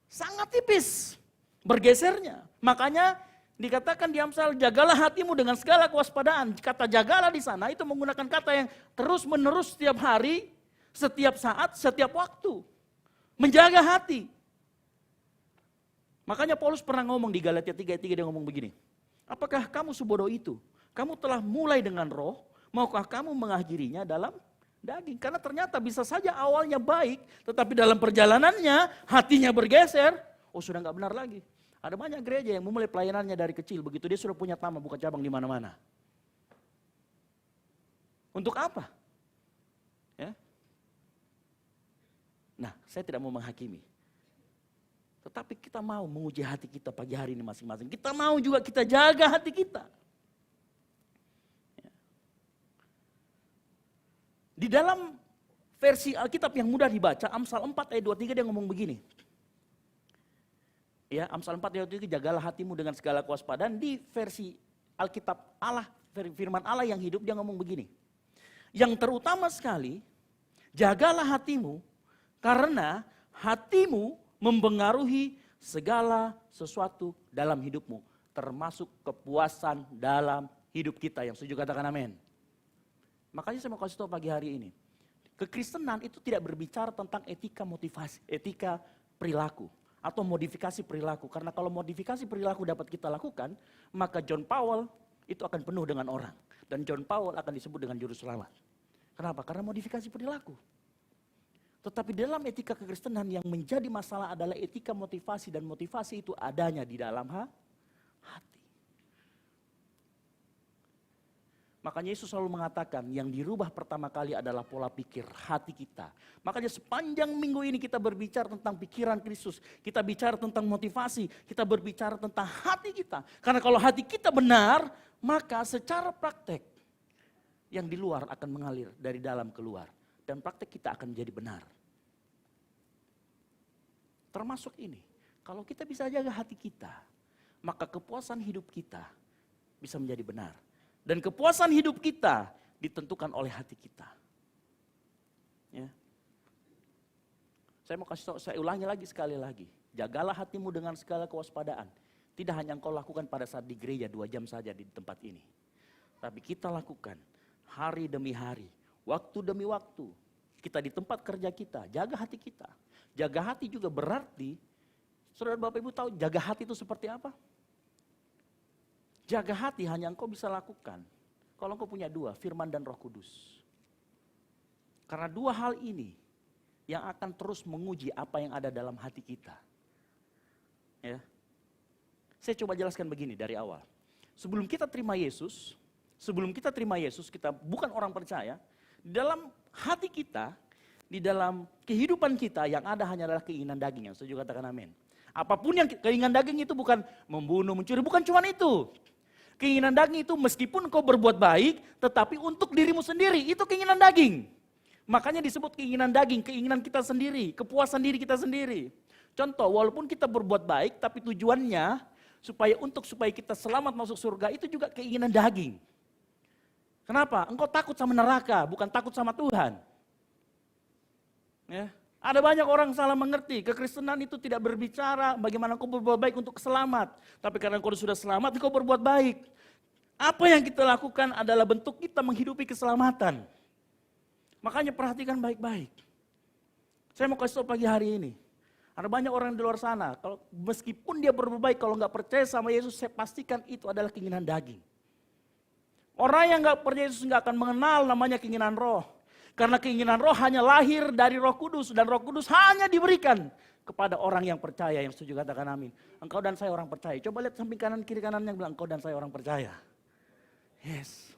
Sangat tipis bergesernya. Makanya dikatakan di Amsal, jagalah hatimu dengan segala kewaspadaan. Kata jagalah di sana itu menggunakan kata yang terus menerus setiap hari, setiap saat, setiap waktu. Menjaga hati. Makanya Paulus pernah ngomong di Galatia 3:3, dia ngomong begini. Apakah kamu sebodoh itu? Kamu telah mulai dengan roh, maukah kamu mengakhirinya dalam daging? Karena ternyata bisa saja awalnya baik, tetapi dalam perjalanannya hatinya bergeser. Oh, sudah gak benar lagi. Ada banyak gereja yang memulai pelayanannya dari kecil, begitu dia sudah punya taman, buka cabang di mana-mana. Untuk apa? Ya. Nah, saya tidak mau menghakimi. Tetapi kita mau menguji hati kita pagi hari ini masing-masing. Kita mau juga kita jaga hati kita. Ya. Di dalam versi Alkitab yang mudah dibaca, Amsal 4 ayat 23 dia ngomong begini. Ya, Amsal 4 ayat 23, jagalah hatimu dengan segala kewaspadaan. Di versi Alkitab Allah, firman Allah yang hidup, dia ngomong begini. Yang terutama sekali, jagalah hatimu karena hatimu mempengaruhi segala sesuatu dalam hidupmu. Termasuk kepuasan dalam hidup kita. Yang setuju katakan amin. Makanya saya mau kasih tahu pagi hari ini. Kekristenan itu tidak berbicara tentang etika motivasi, etika perilaku. Atau modifikasi perilaku. Karena kalau modifikasi perilaku dapat kita lakukan, maka John Paul itu akan penuh dengan orang. Dan John Paul akan disebut dengan juru selamat. Kenapa? Karena modifikasi perilaku. Tetapi dalam etika kekristenan yang menjadi masalah adalah etika motivasi. Dan motivasi itu adanya di dalam hati. Makanya Yesus selalu mengatakan yang dirubah pertama kali adalah pola pikir hati kita. Makanya sepanjang minggu ini kita berbicara tentang pikiran Kristus. Kita bicara tentang motivasi. Kita berbicara tentang hati kita. Karena kalau hati kita benar, maka secara praktek yang di luar akan mengalir dari dalam keluar. Dan praktek kita akan menjadi benar. Termasuk ini. Kalau kita bisa jaga hati kita, maka kepuasan hidup kita bisa menjadi benar. Dan kepuasan hidup kita ditentukan oleh hati kita. Ya. Saya mau kasih tahu, saya ulangi lagi sekali lagi. Jagalah hatimu dengan segala kewaspadaan. Tidak hanya engkau lakukan pada saat di gereja 2 jam saja di tempat ini. Tapi kita lakukan hari demi hari, waktu demi waktu. Kita di tempat kerja kita, jaga hati kita. Jaga hati juga berarti, saudara Bapak Ibu tahu jaga hati itu seperti apa? Jaga hati hanya engkau bisa lakukan kalau engkau punya 2, firman dan Roh Kudus. Karena 2 hal ini yang akan terus menguji apa yang ada dalam hati kita. Ya. Saya coba jelaskan begini dari awal. Sebelum kita terima Yesus, kita bukan orang percaya, di dalam hati kita, di dalam kehidupan kita yang ada hanyalah keinginan daging. Yang setuju katakan amin. Apapun yang keinginan daging itu bukan membunuh, mencuri, bukan cuma itu. Keinginan daging itu meskipun kau berbuat baik, tetapi untuk dirimu sendiri, itu keinginan daging. Makanya disebut keinginan daging, keinginan kita sendiri, kepuasan diri kita sendiri. Contoh, walaupun kita berbuat baik, tapi tujuannya supaya kita selamat masuk surga, itu juga keinginan daging. Kenapa? Engkau takut sama neraka, bukan takut sama Tuhan. Ya. Ada banyak orang salah mengerti, kekristenan itu tidak berbicara bagaimana engkau berbuat baik untuk selamat. Tapi karena engkau sudah selamat, engkau berbuat baik. Apa yang kita lakukan adalah bentuk kita menghidupi keselamatan. Makanya perhatikan baik-baik. Saya mau kasih tahu pagi hari ini. Ada banyak orang di luar sana, kalau meskipun dia berbuat baik, kalau nggak percaya sama Yesus, saya pastikan itu adalah keinginan daging. Orang yang nggak percaya Yesus nggak akan mengenal namanya keinginan roh. Karena keinginan roh hanya lahir dari Roh Kudus, dan Roh Kudus hanya diberikan kepada orang yang percaya. Yang setuju katakan amin. Engkau dan saya orang percaya. Coba lihat samping kanan kiri kanan yang bilang engkau dan saya orang percaya. Yes.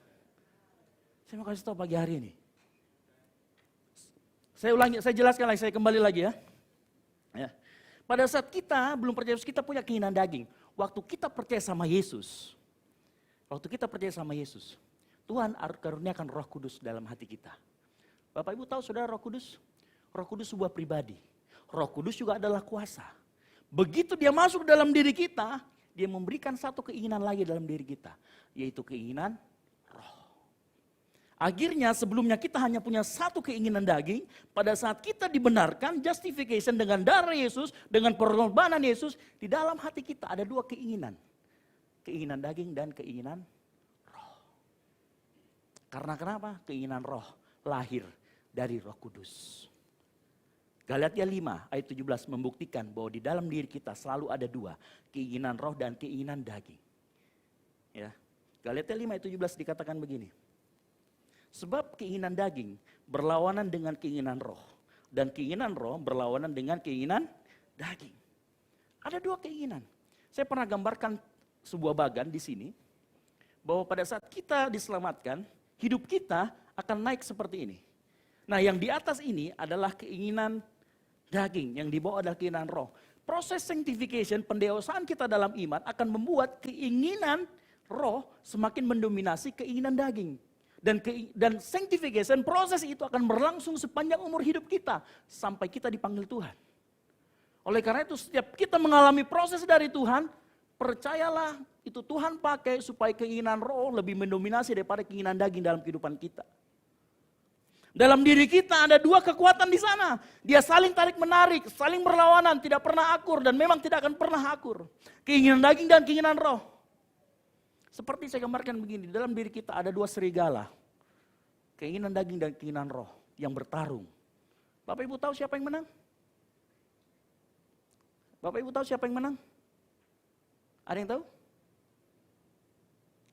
Saya mau kasih tahu pagi hari ini. Saya ulangi, saya jelaskan lagi, saya kembali lagi ya. Ya. Pada saat kita belum percaya Yesus, kita punya keinginan daging. Waktu kita percaya sama Yesus, Tuhan karuniakan Roh Kudus dalam hati kita. Bapak Ibu tahu saudara Roh Kudus? Roh Kudus sebuah pribadi. Roh Kudus juga adalah kuasa. Begitu dia masuk dalam diri kita, dia memberikan satu keinginan lagi dalam diri kita. Yaitu keinginan roh. Akhirnya sebelumnya kita hanya punya satu keinginan daging. Pada saat kita dibenarkan, justification dengan darah Yesus, dengan pengorbanan Yesus, di dalam hati kita ada dua keinginan. Keinginan daging dan keinginan roh. Karena kenapa? Keinginan roh lahir dari Roh Kudus. Galatia 5 ayat 17 membuktikan bahwa di dalam diri kita selalu ada dua, keinginan roh dan keinginan daging. Ya. Galatia 5 ayat 17 dikatakan begini. Sebab keinginan daging berlawanan dengan keinginan roh, dan keinginan roh berlawanan dengan keinginan daging. Ada dua keinginan. Saya pernah gambarkan sebuah bagan di sini, bahwa pada saat kita diselamatkan, hidup kita akan naik seperti ini. Nah, yang di atas ini adalah keinginan daging, yang di bawah adalah keinginan roh. Proses sanctification, pendewasaan kita dalam iman akan membuat keinginan roh semakin mendominasi keinginan daging. Dan sanctification, proses itu akan berlangsung sepanjang umur hidup kita, sampai kita dipanggil Tuhan. Oleh karena itu setiap kita mengalami proses dari Tuhan, percayalah itu Tuhan pakai supaya keinginan roh lebih mendominasi daripada keinginan daging dalam kehidupan kita. Dalam diri kita ada dua kekuatan di sana. Dia saling tarik menarik, saling berlawanan, tidak pernah akur dan memang tidak akan pernah akur. Keinginan daging dan keinginan roh. Seperti saya gambarkan begini, dalam diri kita ada dua serigala. Keinginan daging dan keinginan roh yang bertarung. Bapak Ibu tahu siapa yang menang? Bapak Ibu tahu siapa yang menang? Ada yang tahu?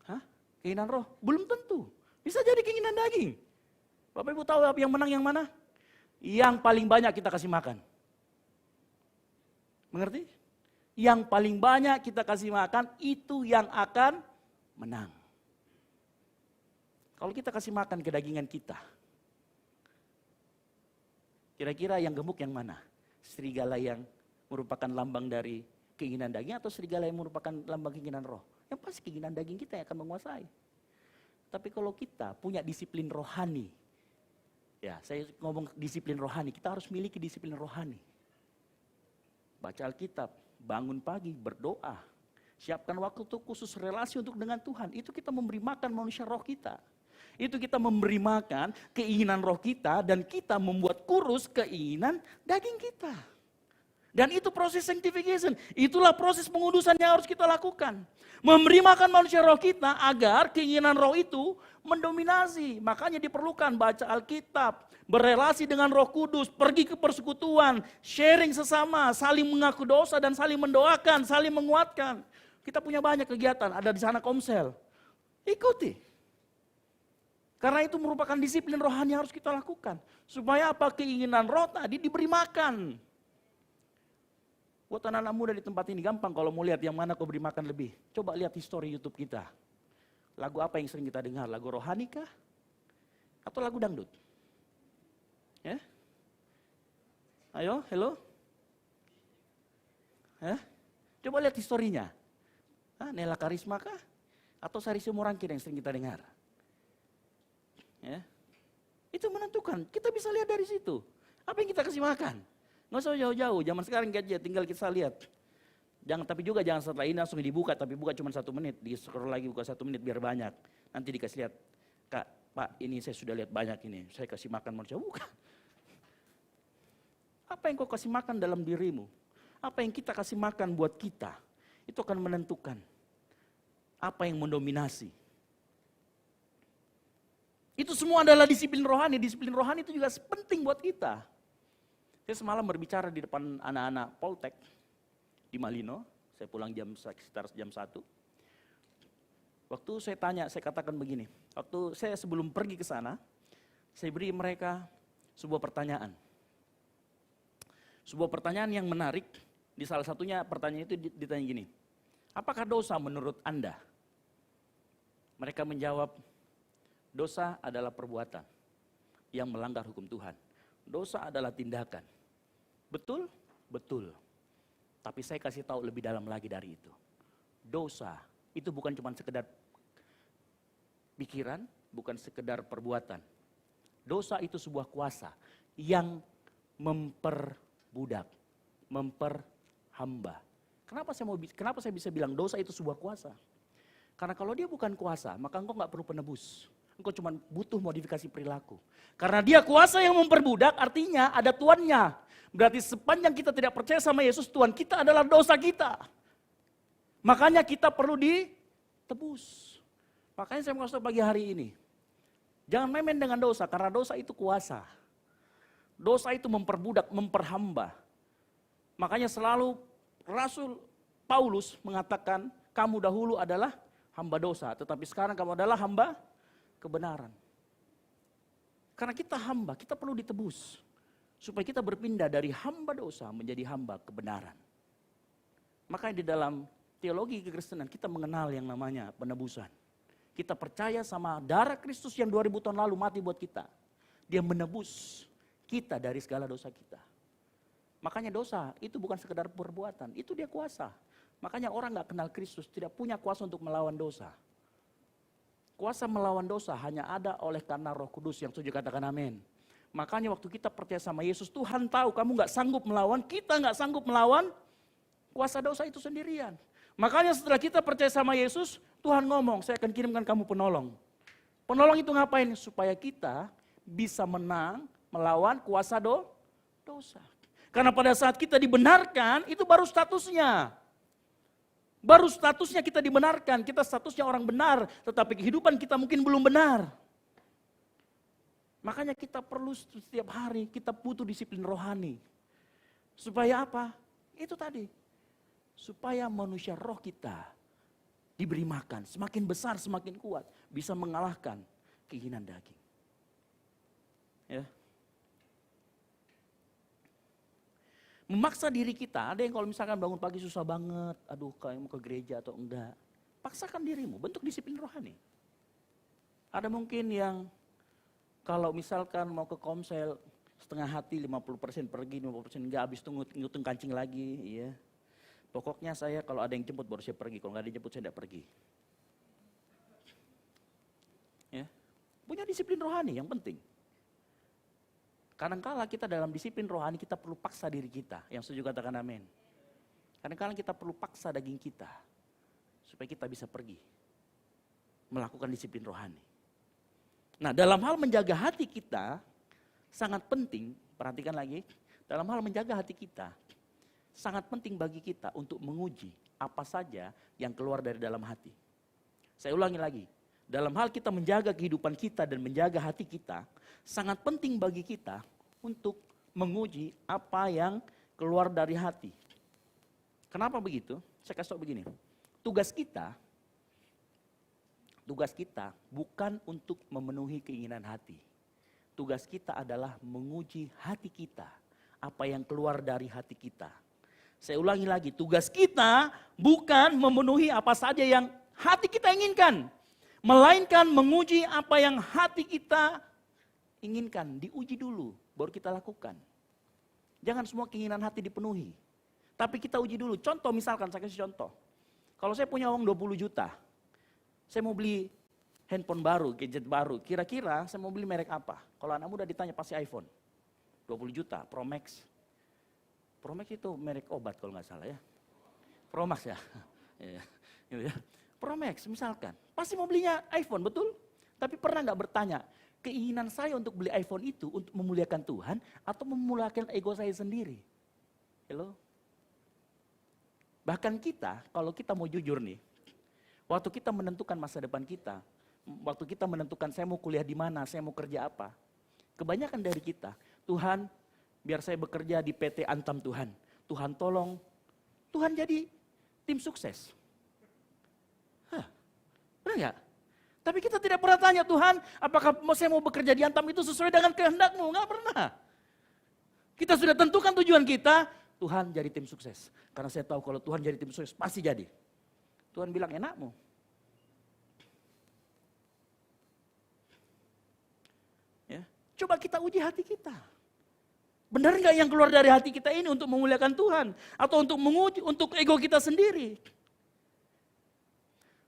Hah? Keinginan roh? Belum tentu. Bisa jadi keinginan daging. Bapak Ibu tahu yang menang yang mana? Yang paling banyak kita kasih makan. Mengerti? Yang paling banyak kita kasih makan itu yang akan menang. Kalau kita kasih makan kedagingan kita, kira-kira yang gemuk yang mana? Serigala yang merupakan lambang dari keinginan daging atau serigala yang merupakan lambang keinginan roh? Yang pasti keinginan daging kita yang akan menguasai. Tapi kalau kita punya disiplin rohani, ya saya ngomong disiplin rohani, kita harus miliki disiplin rohani. Baca Alkitab, bangun pagi, berdoa, siapkan waktu untuk khusus relasi untuk dengan Tuhan. Itu kita memberi makan manusia roh kita. Itu kita memberi makan keinginan roh kita dan kita membuat kurus keinginan daging kita. Dan itu proses sanctification. Itulah proses pengudusan yang harus kita lakukan. Memberi makan manusia roh kita agar keinginan roh itu mendominasi. Makanya diperlukan baca Alkitab, berelasi dengan Roh Kudus, pergi ke persekutuan, sharing sesama, saling mengaku dosa dan saling mendoakan, saling menguatkan. Kita punya banyak kegiatan, ada di sana komsel. Ikuti. Karena itu merupakan disiplin rohani yang harus kita lakukan. Supaya apa? Keinginan roh tadi diberi makan. Buat anak-anak muda di tempat ini gampang kalau mau lihat yang mana kau beri makan lebih. Coba lihat histori YouTube kita. Lagu apa yang sering kita dengar? Lagu rohani kah? Atau lagu dangdut? Ya? Ayo, hello? Coba lihat historinya. Nela Karisma kah? Atau Sari Sumorangkir yang sering kita dengar? Ya? Itu menentukan, kita bisa lihat dari situ. Apa yang kita kasih makan? Nggak usah jauh-jauh, zaman sekarang gadget, tinggal kita lihat. Tapi juga jangan setelah ini langsung dibuka, tapi buka cuma 1 menit. Di scroll lagi buka 1 menit biar banyak. Nanti dikasih lihat Kak, Pak, ini saya sudah lihat banyak ini, saya kasih makan manusia. Bukan. Apa yang kau kasih makan dalam dirimu, apa yang kita kasih makan buat kita, itu akan menentukan apa yang mendominasi. Itu semua adalah disiplin rohani. Disiplin rohani itu juga penting buat kita. Saya semalam berbicara di depan anak-anak Poltek di Malino. Saya pulang sekitar jam 1. Waktu saya tanya, saya katakan begini. Waktu saya sebelum pergi ke sana, saya beri mereka sebuah pertanyaan. Sebuah pertanyaan yang menarik. Di salah satunya pertanyaan itu ditanya gini. Apakah dosa menurut Anda? Mereka menjawab, dosa adalah perbuatan yang melanggar hukum Tuhan. Dosa adalah tindakan. Betul? Betul. Tapi saya kasih tahu lebih dalam lagi dari itu. Dosa itu bukan cuma sekedar pikiran, bukan sekedar perbuatan. Dosa itu sebuah kuasa yang memperbudak, memperhamba. Kenapa saya bisa bilang dosa itu sebuah kuasa? Karena kalau dia bukan kuasa, maka engkau nggak perlu penebus. Engkau cuma butuh modifikasi perilaku. Karena dia kuasa yang memperbudak, artinya ada tuannya. Berarti sepanjang kita tidak percaya sama Yesus, Tuhan kita adalah dosa kita. Makanya kita perlu ditebus. Makanya saya mau kasih tahu pagi hari ini. Jangan main-main dengan dosa, karena dosa itu kuasa. Dosa itu memperbudak, memperhamba. Makanya selalu Rasul Paulus mengatakan, kamu dahulu adalah hamba dosa, tetapi sekarang kamu adalah hamba kebenaran. Karena kita hamba, kita perlu ditebus. Supaya kita berpindah dari hamba dosa menjadi hamba kebenaran. Makanya di dalam teologi kekristenan kita mengenal yang namanya penebusan. Kita percaya sama darah Kristus yang 2000 tahun lalu mati buat kita. Dia menebus kita dari segala dosa kita. Makanya dosa itu bukan sekedar perbuatan, itu dia kuasa. Makanya orang gak kenal Kristus tidak punya kuasa untuk melawan dosa. Kuasa melawan dosa hanya ada oleh karena Roh Kudus, yang setuju katakan amin. Makanya waktu kita percaya sama Yesus, Tuhan tahu kamu gak sanggup melawan, kita gak sanggup melawan kuasa dosa itu sendirian. Makanya setelah kita percaya sama Yesus, Tuhan ngomong, saya akan kirimkan kamu penolong. Penolong itu ngapain? Supaya kita bisa menang melawan kuasa dosa. Karena pada saat kita dibenarkan, itu baru statusnya. Baru statusnya kita dibenarkan, kita statusnya orang benar, tetapi kehidupan kita mungkin belum benar. Makanya kita perlu setiap hari, kita butuh disiplin rohani. Supaya apa? Itu tadi. Supaya manusia roh kita diberi makan, semakin besar, semakin kuat, bisa mengalahkan keinginan daging. Ya. Memaksa diri kita, ada yang kalau misalkan bangun pagi susah banget, aduh kayak mau ke gereja atau enggak. Paksakan dirimu, bentuk disiplin rohani. Ada mungkin yang kalau misalkan mau ke komsel, setengah hati 50% pergi, 50% enggak, habis itu ngitung kancing lagi. Ya. Pokoknya saya kalau ada yang jemput baru saya pergi, kalau enggak ada yang jemput saya enggak pergi. Ya. Punya disiplin rohani yang penting. Kadang-kala kita dalam disiplin rohani kita perlu paksa diri kita. Yang setuju katakan amin. Kadang-kala kita perlu paksa daging kita. Supaya kita bisa pergi. Melakukan disiplin rohani. Nah dalam hal menjaga hati kita. Sangat penting, perhatikan lagi. Dalam hal menjaga hati kita. Sangat penting bagi kita untuk menguji apa saja yang keluar dari dalam hati. Saya ulangi lagi. Dalam hal kita menjaga kehidupan kita dan menjaga hati kita, sangat penting bagi kita untuk menguji apa yang keluar dari hati. Kenapa begitu? Saya kasih tahu begini. Tugas kita bukan untuk memenuhi keinginan hati. Tugas kita adalah menguji hati kita, apa yang keluar dari hati kita. Saya ulangi lagi, tugas kita bukan memenuhi apa saja yang hati kita inginkan. Melainkan menguji apa yang hati kita inginkan. Diuji dulu, baru kita lakukan. Jangan semua keinginan hati dipenuhi. Tapi kita uji dulu. Contoh misalkan, saya kasih contoh. Kalau saya punya uang 20 juta. Saya mau beli handphone baru, gadget baru. Kira-kira saya mau beli merek apa? Kalau anak muda ditanya pasti iPhone. 20 juta, Pro Max. Pro Max itu merek obat kalau nggak salah ya. Pro Max ya. Pro Max misalkan, pasti mau belinya iPhone, betul? Tapi pernah nggak bertanya, keinginan saya untuk beli iPhone itu untuk memuliakan Tuhan atau memuliakan ego saya sendiri? Hello? Bahkan kita, kalau kita mau jujur nih, waktu kita menentukan masa depan kita, waktu kita menentukan saya mau kuliah di mana, saya mau kerja apa, kebanyakan dari kita, Tuhan biar saya bekerja di PT Antam Tuhan. Tuhan tolong, Tuhan jadi tim sukses. Benar nggak? Tapi kita tidak pernah tanya, Tuhan, apakah saya mau bekerja di Antam itu sesuai dengan kehendak-Mu? Nggak pernah. Kita sudah tentukan tujuan kita, Tuhan jadi tim sukses. Karena saya tahu kalau Tuhan jadi tim sukses, pasti jadi. Tuhan bilang, enakmu. Ya. Coba kita uji hati kita. Benar nggak yang keluar dari hati kita ini untuk memuliakan Tuhan? Atau untuk menguji, untuk ego kita sendiri?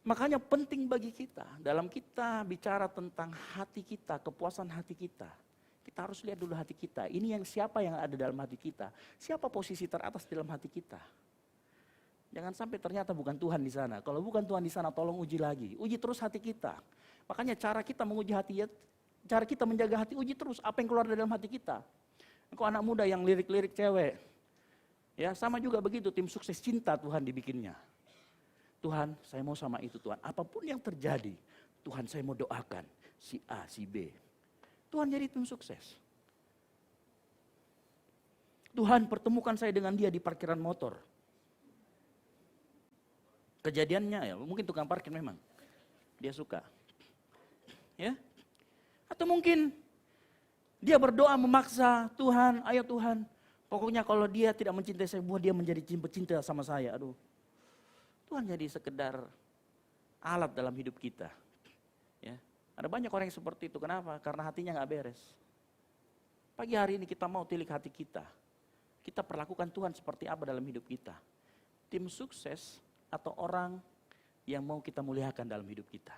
Makanya penting bagi kita, dalam kita bicara tentang hati kita, kepuasan hati kita harus lihat dulu hati kita. Ini yang siapa yang ada dalam hati kita? Siapa posisi teratas dalam hati kita? Jangan sampai ternyata bukan Tuhan di sana. Kalau bukan Tuhan di sana, tolong uji lagi. Uji terus hati kita. Makanya cara kita menguji hati, cara kita menjaga hati, uji terus apa yang keluar dari dalam hati kita. Engkau anak muda yang lirik-lirik cewek, ya sama juga begitu, tim sukses cinta Tuhan dibikinnya. Tuhan, saya mau sama itu Tuhan. Apapun yang terjadi, Tuhan saya mau doakan si A, si B. Tuhan jadi tim sukses. Tuhan pertemukan saya dengan dia di parkiran motor. Kejadiannya ya, mungkin tukang parkir memang. Dia suka. Ya. Atau mungkin dia berdoa memaksa, Tuhan, ayo Tuhan. Pokoknya kalau dia tidak mencintai saya, buat dia menjadi cinta sama saya. Aduh. Tuhan jadi sekedar alat dalam hidup kita. Ya. Ada banyak orang yang seperti itu. Kenapa? Karena hatinya gak beres. Pagi hari ini kita mau tilik hati kita. Kita perlakukan Tuhan seperti apa dalam hidup kita. Tim sukses atau orang yang mau kita muliakan dalam hidup kita.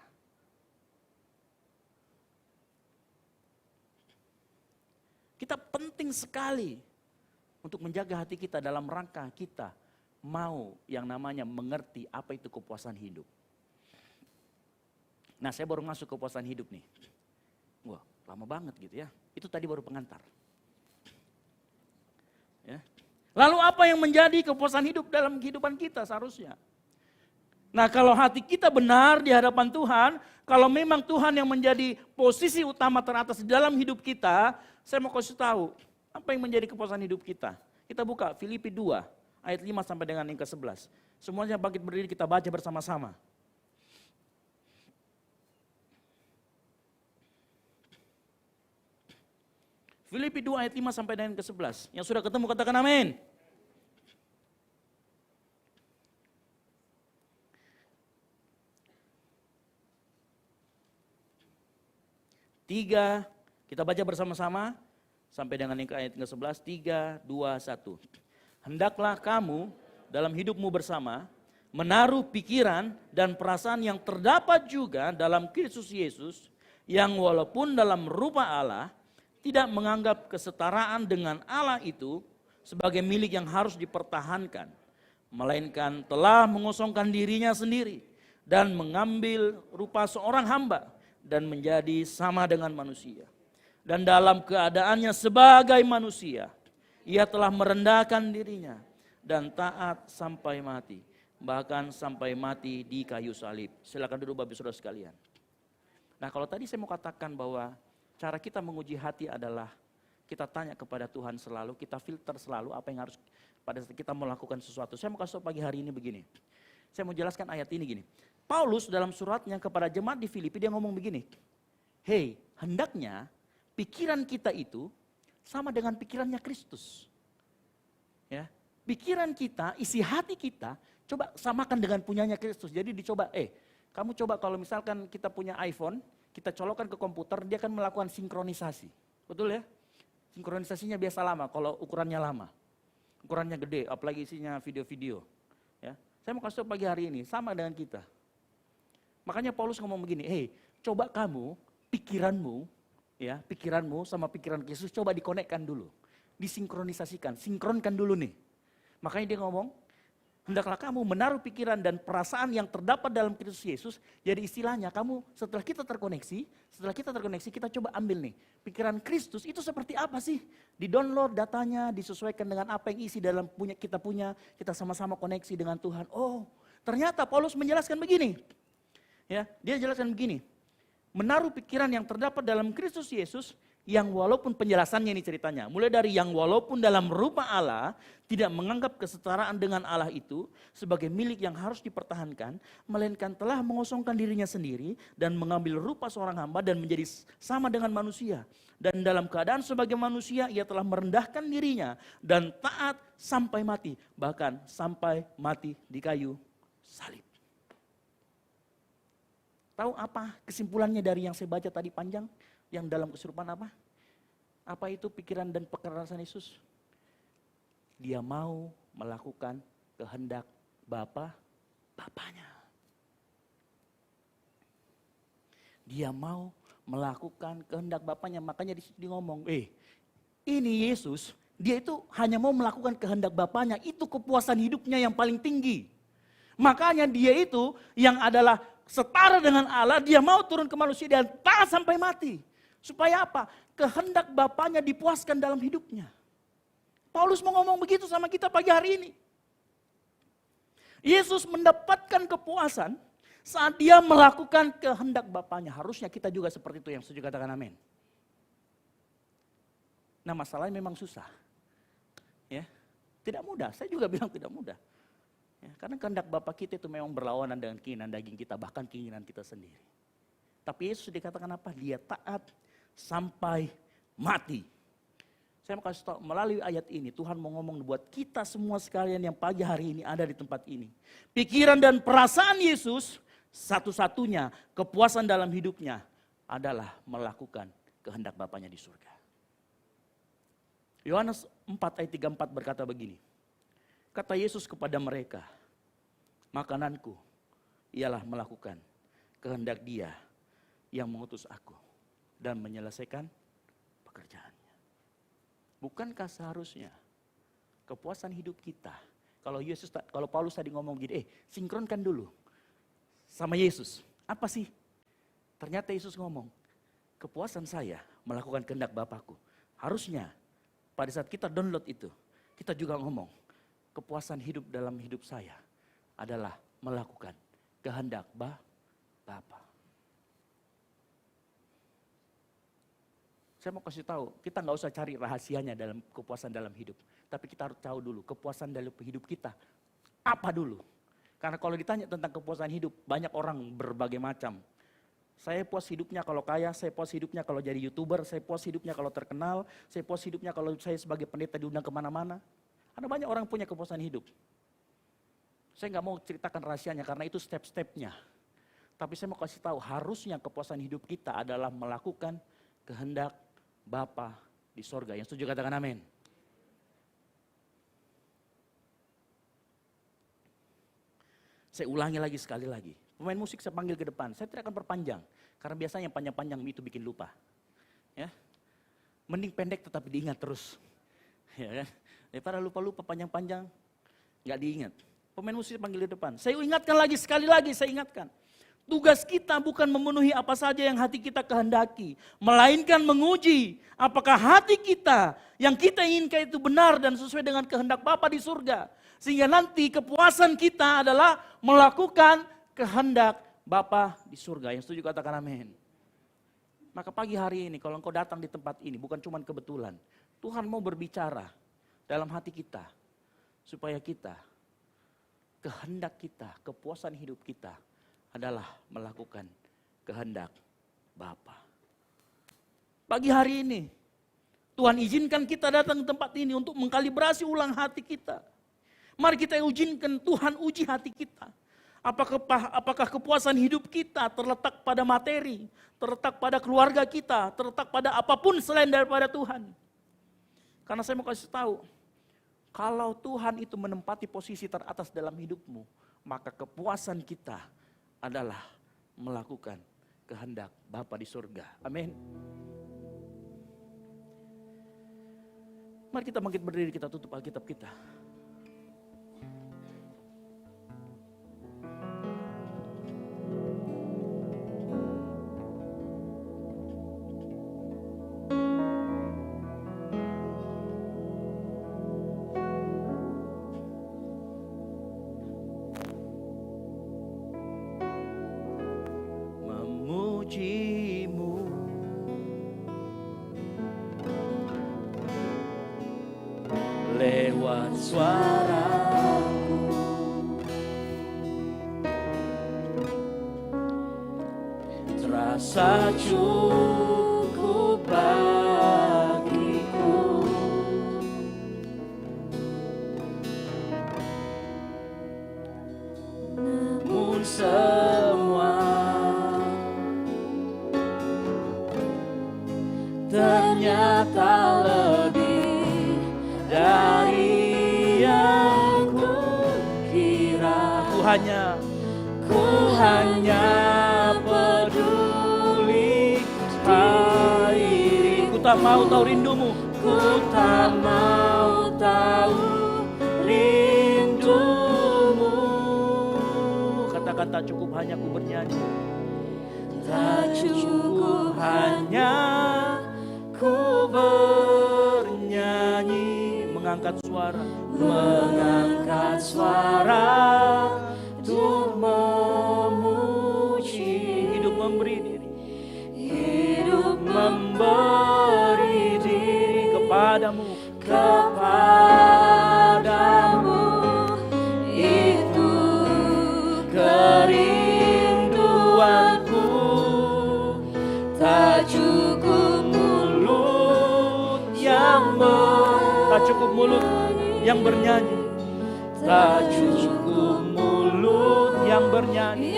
Kita penting sekali untuk menjaga hati kita dalam rangka kita mau yang namanya mengerti apa itu kepuasan hidup. Nah, saya baru masuk kepuasan hidup nih. Wah, lama banget gitu ya. Itu tadi baru pengantar. Ya. Lalu apa yang menjadi kepuasan hidup dalam kehidupan kita seharusnya? Nah, kalau hati kita benar di hadapan Tuhan, kalau memang Tuhan yang menjadi posisi utama teratas di dalam hidup kita, saya mau kasih tahu apa yang menjadi kepuasan hidup kita. Kita buka Filipi 2 ayat 5 sampai dengan yang ke-11. Semuanya bangkit berdiri, kita baca bersama-sama. Filipi 2 ayat 5 sampai dengan ke-11. Yang sudah ketemu katakan amin. Tiga, kita baca bersama-sama sampai dengan yang ke ayat ke-11. 3, 2, 1. Hendaklah kamu dalam hidupmu bersama menaruh pikiran dan perasaan yang terdapat juga dalam Kristus Yesus, yang walaupun dalam rupa Allah tidak menganggap kesetaraan dengan Allah itu sebagai milik yang harus dipertahankan, melainkan telah mengosongkan dirinya sendiri dan mengambil rupa seorang hamba dan menjadi sama dengan manusia. Dan dalam keadaannya sebagai manusia, ia telah merendahkan dirinya dan taat sampai mati, bahkan sampai mati di kayu salib. Silakan duduk Bapak Saudara sekalian. Nah, kalau tadi saya mau katakan bahwa cara kita menguji hati adalah kita tanya kepada Tuhan selalu, kita filter selalu apa yang harus pada saat kita melakukan sesuatu. Saya mau kasih tahu pagi hari ini begini. Saya mau jelaskan ayat ini gini. Paulus dalam suratnya kepada jemaat di Filipi dia ngomong begini. Hei, hendaknya pikiran kita itu sama dengan pikirannya Kristus. Ya, pikiran kita, isi hati kita, coba samakan dengan punyanya Kristus. Jadi dicoba, kamu coba kalau misalkan kita punya iPhone, kita colokkan ke komputer, dia akan melakukan sinkronisasi. Betul ya? Sinkronisasinya biasa lama, kalau ukurannya lama. Ukurannya gede, apalagi isinya video-video. Ya, saya mau kasih tahu pagi hari ini, sama dengan kita. Makanya Paulus ngomong begini, coba kamu, pikiranmu sama pikiran Yesus coba dikonekkan dulu. Disinkronisasikan, sinkronkan dulu nih. Makanya dia ngomong, Hendaklah kamu menaruh pikiran dan perasaan yang terdapat dalam Kristus Yesus. Jadi istilahnya kamu setelah kita terkoneksi, kita coba ambil nih. Pikiran Kristus itu seperti apa sih? Di-download datanya, disesuaikan dengan apa yang isi dalam kita punya. Kita sama-sama koneksi dengan Tuhan. Oh, ternyata Paulus menjelaskan begini. Ya, dia jelaskan begini. Menaruh pikiran yang terdapat dalam Kristus Yesus, yang walaupun penjelasannya ini ceritanya, mulai dari yang walaupun dalam rupa Allah, tidak menganggap kesetaraan dengan Allah itu sebagai milik yang harus dipertahankan, melainkan telah mengosongkan dirinya sendiri dan mengambil rupa seorang hamba dan menjadi sama dengan manusia. Dan dalam keadaan sebagai manusia, ia telah merendahkan dirinya dan taat sampai mati, bahkan sampai mati di kayu salib. Tahu apa kesimpulannya dari yang saya baca tadi panjang? Yang dalam kesurupan apa? Apa itu pikiran dan kekerasan Yesus? Dia mau melakukan kehendak Bapanya. Dia mau melakukan kehendak Bapanya. Makanya di sini ngomong, ini Yesus, dia itu hanya mau melakukan kehendak Bapanya. Itu kepuasan hidupnya yang paling tinggi. Makanya dia itu yang adalah setara dengan Allah, dia mau turun ke manusia dan taat sampai mati. Supaya apa? Kehendak Bapanya dipuaskan dalam hidupnya. Paulus mau ngomong begitu sama kita pagi hari ini. Yesus mendapatkan kepuasan saat dia melakukan kehendak Bapanya. Harusnya kita juga seperti itu, yang setuju katakan amin. Nah, masalahnya memang susah. Ya, tidak mudah, saya juga bilang tidak mudah. Ya, karena kehendak Bapa kita itu memang berlawanan dengan keinginan daging kita, bahkan keinginan kita sendiri. Tapi Yesus dikatakan apa? Dia taat sampai mati. Saya mau kasih tahu melalui ayat ini Tuhan mau ngomong buat kita semua sekalian yang pagi hari ini ada di tempat ini. Pikiran dan perasaan Yesus satu-satunya kepuasan dalam hidupnya adalah melakukan kehendak Bapanya di surga. Yohanes 4 ayat 34 berkata begini. Kata Yesus kepada mereka, makananku ialah melakukan kehendak Dia yang mengutus aku dan menyelesaikan pekerjaannya. Bukankah seharusnya kepuasan hidup kita, kalau Paulus tadi ngomong gini, sinkronkan dulu sama Yesus. Apa sih? Ternyata Yesus ngomong, kepuasan saya melakukan kehendak Bapakku. Harusnya pada saat kita download itu, kita juga ngomong, kepuasan hidup dalam hidup saya adalah melakukan kehendak Bapa. Saya mau kasih tahu, kita nggak usah cari rahasianya dalam kepuasan dalam hidup. Tapi kita harus tahu dulu kepuasan dalam hidup kita apa dulu. Karena kalau ditanya tentang kepuasan hidup, banyak orang berbagai macam. Saya puas hidupnya kalau kaya, saya puas hidupnya kalau jadi YouTuber, saya puas hidupnya kalau terkenal, saya puas hidupnya kalau saya sebagai pendeta diundang kemana-mana. Ada banyak orang punya kepuasan hidup. Saya nggak mau ceritakan rahasianya karena itu step-stepnya. Tapi saya mau kasih tahu harusnya kepuasan hidup kita adalah melakukan kehendak Bapa di sorga. Yang setuju katakan amin. Saya ulangi lagi sekali lagi. Pemain musik saya panggil ke depan. Saya tidak akan perpanjang. Karena biasanya yang panjang-panjang itu bikin lupa. Ya, mending pendek tetapi diingat terus. Ya kan? Daripada lupa-lupa panjang-panjang nggak diingat. Pemain musik panggil ke depan. Saya ingatkan lagi sekali lagi. Saya ingatkan. Tugas kita bukan memenuhi apa saja yang hati kita kehendaki. Melainkan menguji apakah hati kita yang kita inginkan itu benar dan sesuai dengan kehendak Bapa di surga. Sehingga nanti kepuasan kita adalah melakukan kehendak Bapa di surga. Yang setuju katakan amin. Maka pagi hari ini kalau engkau datang di tempat ini bukan cuma kebetulan. Tuhan mau berbicara dalam hati kita. Supaya kita, kehendak kita, kepuasan hidup kita adalah melakukan kehendak Bapa. Pagi hari ini, Tuhan izinkan kita datang ke tempat ini untuk mengkalibrasi ulang hati kita. Mari kita izinkan Tuhan uji hati kita. Apakah kepuasan hidup kita terletak pada materi, terletak pada keluarga kita, terletak pada apapun selain daripada Tuhan. Karena saya mau kasih tahu, kalau Tuhan itu menempati posisi teratas dalam hidupmu, maka kepuasan kita adalah melakukan kehendak Bapa di surga. Amin. Mari kita bangkit berdiri, kita tutup Alkitab kita. rasa cukup bagiku. Namun semua ternyata lebih dari yang kukira. Ku hanya peduli hari. Ku tak mau tahu rindumu. Ku tak mau tahu rindumu. Kata-kata cukup hanya ku bernyanyi. Tak cukup hanya ku bernyanyi. Mengangkat suara untuk memuji. Hidup memberi diri kepadamu. Itu kerinduanku. Tak cukup mulut yang bernyanyi. Tak cukup mulut yang bernyanyi.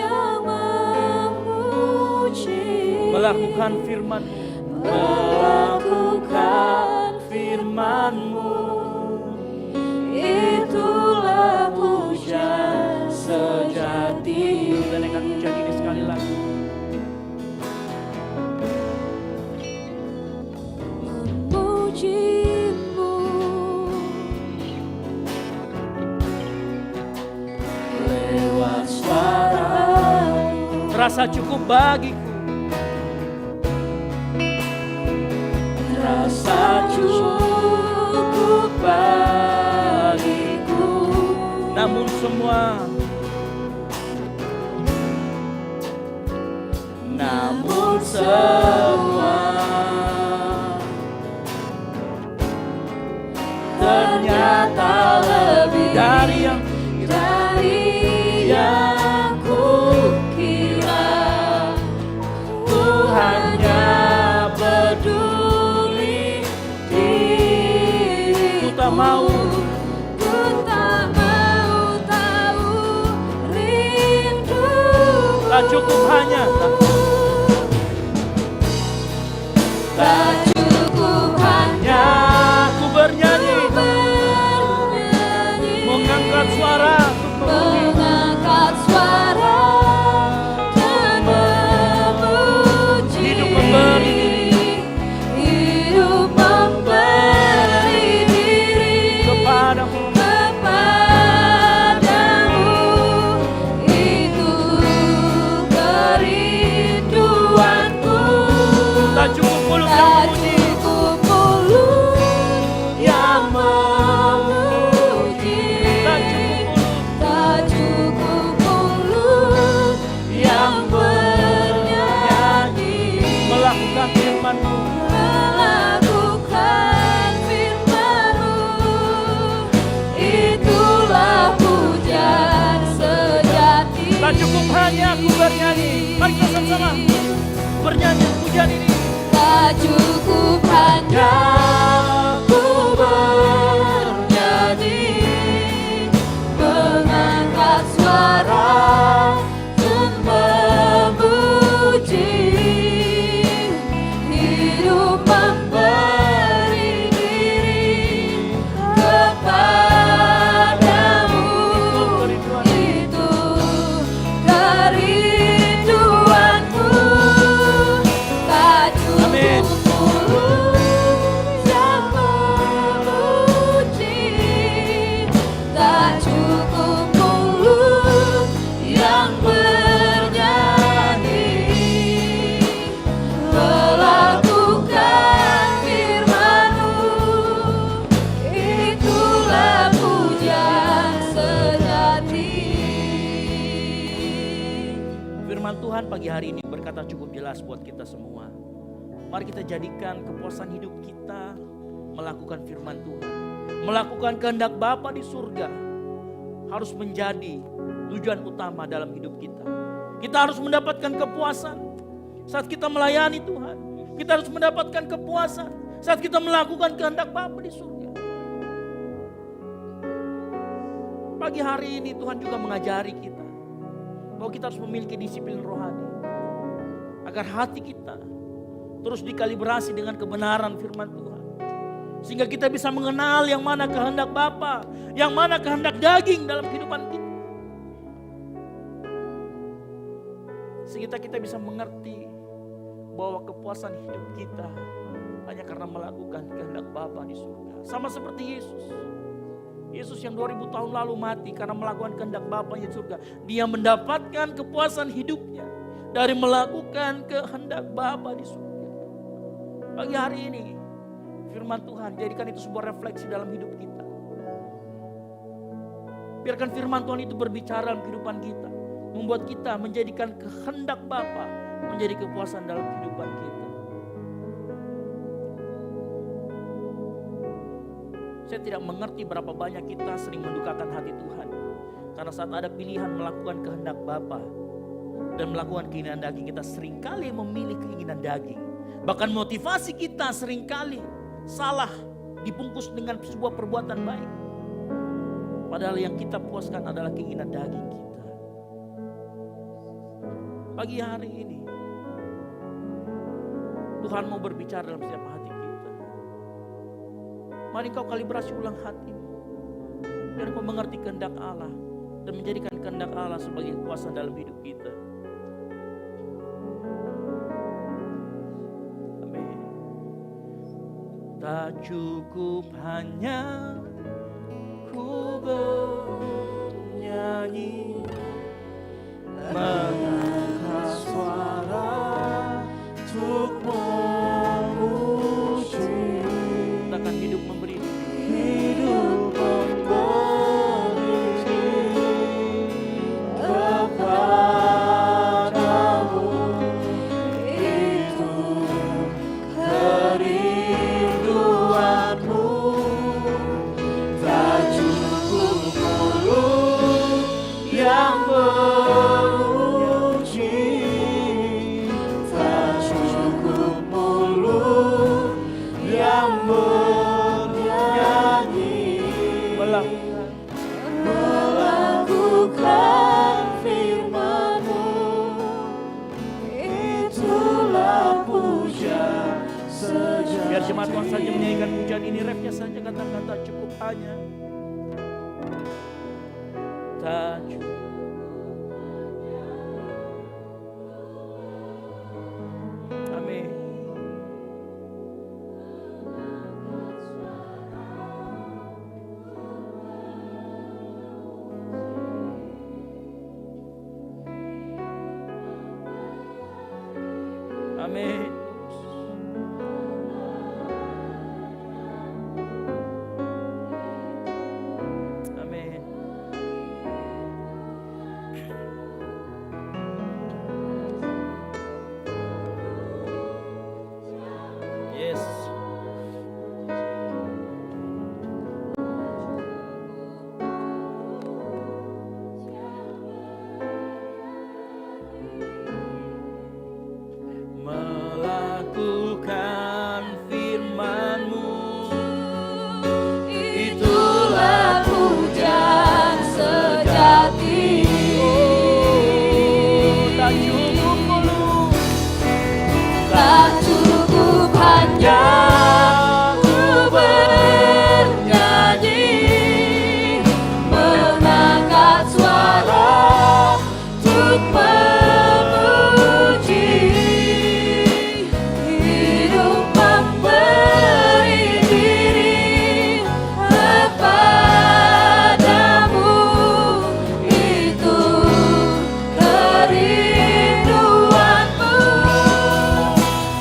Melakukan firman-Mu. Itulah pujian sejati. Dan akan pujian ini sekali lagi. Memuji-Mu lewat suara-Mu. Rasa cukup bagiku. Rasa cukup bagiku. Namun semua ternyata lebih dari yang kukira. Ku hanya peduli diri. Ku tak mau tahu rindu. Tak cukup hanya ku bernyanyi, mengangkat suara dan memuji. Hidup memberi diri kepadamu. Itu kerinduanku. Tak cukup mulut yang memuji. Tak cukup mulut yang bernyanyi. Melakukan firman-Mu. Itulah pujian sejati. Tak cukup hanya aku bernyanyi. Mari kita sama-sama bernyanyi pujian ini. Tak cukup hanya ku bernyanyi, mengangkat suara dan memuji. Hidup memberi diri kepadamu. Itu kerinduanku. Tak cukup mulut yang memuji. Tak cukup mulut yang bernyanyi. Melakukan firman-Mu. Itulah pujian sejati. Firman Tuhan pagi hari ini berkata cukup jelas buat kita semua. Mari kita jadikan kepuasan hidup kita melakukan firman Tuhan. Melakukan kehendak Bapa di surga harus menjadi tujuan utama dalam hidup kita. Kita harus mendapatkan kepuasan. Saat kita melayani Tuhan, kita harus mendapatkan kepuasan. Saat kita melakukan kehendak Bapa di surga. Pagi hari ini Tuhan juga mengajari kita bahwa kita harus memiliki disiplin rohani. Agar hati kita terus dikalibrasi dengan kebenaran firman Tuhan. Sehingga kita bisa mengenal yang mana kehendak Bapa, yang mana kehendak daging dalam kehidupan kita. Sehingga kita bisa mengerti bahwa kepuasan hidup kita hanya karena melakukan kehendak Bapa di surga. Sama seperti Yesus. Yesus yang 2000 tahun lalu mati karena melakukan kehendak Bapa di surga. Dia mendapatkan kepuasan hidupnya dari melakukan kehendak Bapa di surga. Pagi hari ini firman Tuhan jadikan itu sebuah refleksi dalam hidup kita. Biarkan firman Tuhan itu berbicara dalam kehidupan kita, membuat kita menjadikan kehendak Bapa menjadi kepuasan dalam kehidupan kita. Saya tidak mengerti berapa banyak kita sering mendukakan hati Tuhan. Karena saat ada pilihan melakukan kehendak Bapa dan melakukan keinginan daging, kita seringkali memilih keinginan daging. Bahkan motivasi kita seringkali salah dibungkus dengan sebuah perbuatan baik. Padahal yang kita puaskan adalah keinginan daging kita. Pagi hari ini Tuhan mau berbicara dalam setiap hati kita. Mari kau kalibrasi ulang hatimu. Biar kau mengerti kehendak Allah dan menjadikan kehendak Allah sebagai kuasa dalam hidup kita. Amin. Tak cukup hanya ku bernyanyi, mengangkat suara untuk memuji. Takkan hidup memberi kepadamu, itu kerinduanmu. Tak cukup mulut yang memuji, tak cukup mulut yang bernyanyi, melakukan firman-Mu, itulah puja sejati. Biar jemaat Tuhan saja menyanyikan pujian ini, refnya saja kata-kata cukup hanya. Tak cukup. Amin. Amin. Amin. Yes. Melakukan firman-Mu, itulah pujian sejati. Tak cukup mulut, tak cukup hanya ku bernyanyi, mengangkat suara untuk memuji. Hidup memberi diri kepadamu, itu kerinduanmu.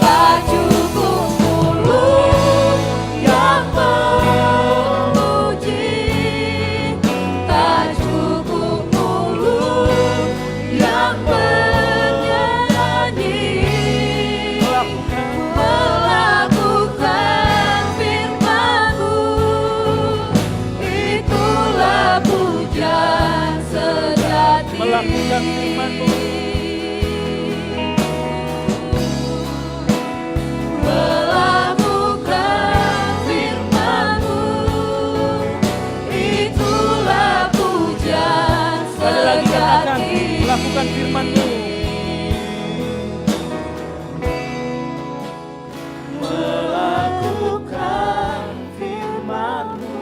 Tak cukup mulut yang memuji, tak cukup mulut yang bernyanyi, melakukan firman-Mu, itulah pujian sejati. Melakukan firman-Mu, melakukan firman-Mu. Melakukan firman-Mu,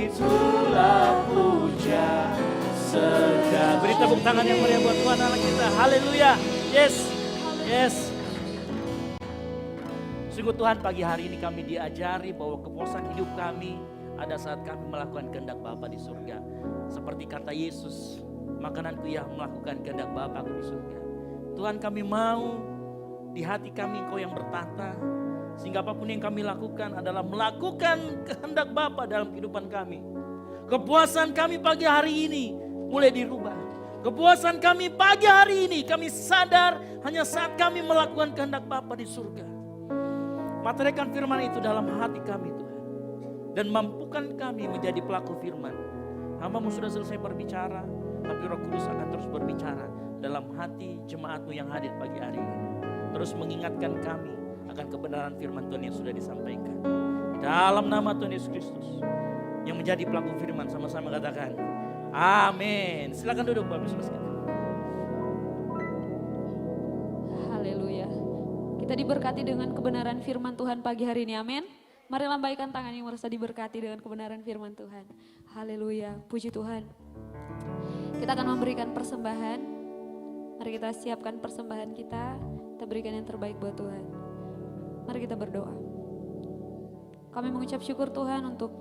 itulah puja sejati. Beri tepuk tangan yang meriah buat Tuhan Allah kita. Haleluya. Yes. Yes. Sungguh Tuhan, pagi hari ini kami diajari bahwa kepuasan hidup kami ada saat kami melakukan kehendak Bapa di surga. Seperti kata Yesus, makananku yang melakukan kehendak Bapa di surga. Tuhan, kami mau di hati kami Engkau yang bertata, sehingga apapun yang kami lakukan adalah melakukan kehendak Bapa dalam kehidupan kami. Kepuasan kami pagi hari ini mulai dirubah. Kepuasan kami pagi hari ini kami sadar hanya saat kami melakukan kehendak Bapa di surga. Materikan firman itu dalam hati kami Tuhan. Dan mampukan kami menjadi pelaku firman. Hamba-Mu sudah selesai berbicara, tapi Roh Kudus akan terus berbicara dalam hati jemaat-Mu yang hadir pagi hari ini. Terus mengingatkan kami akan kebenaran firman Tuhan yang sudah disampaikan. Dalam nama Tuhan Yesus Kristus yang menjadi pelaku firman, sama-sama katakan amin. Silakan duduk Bapak Ibu sekalian. Haleluya. Kita diberkati dengan kebenaran firman Tuhan pagi hari ini, amin. Mari lambaikan tangan yang merasa diberkati dengan kebenaran firman Tuhan. Haleluya, puji Tuhan. Kita akan memberikan persembahan. Mari kita siapkan persembahan kita. Kita berikan yang terbaik buat Tuhan. Mari kita berdoa. Kami mengucap syukur Tuhan untuk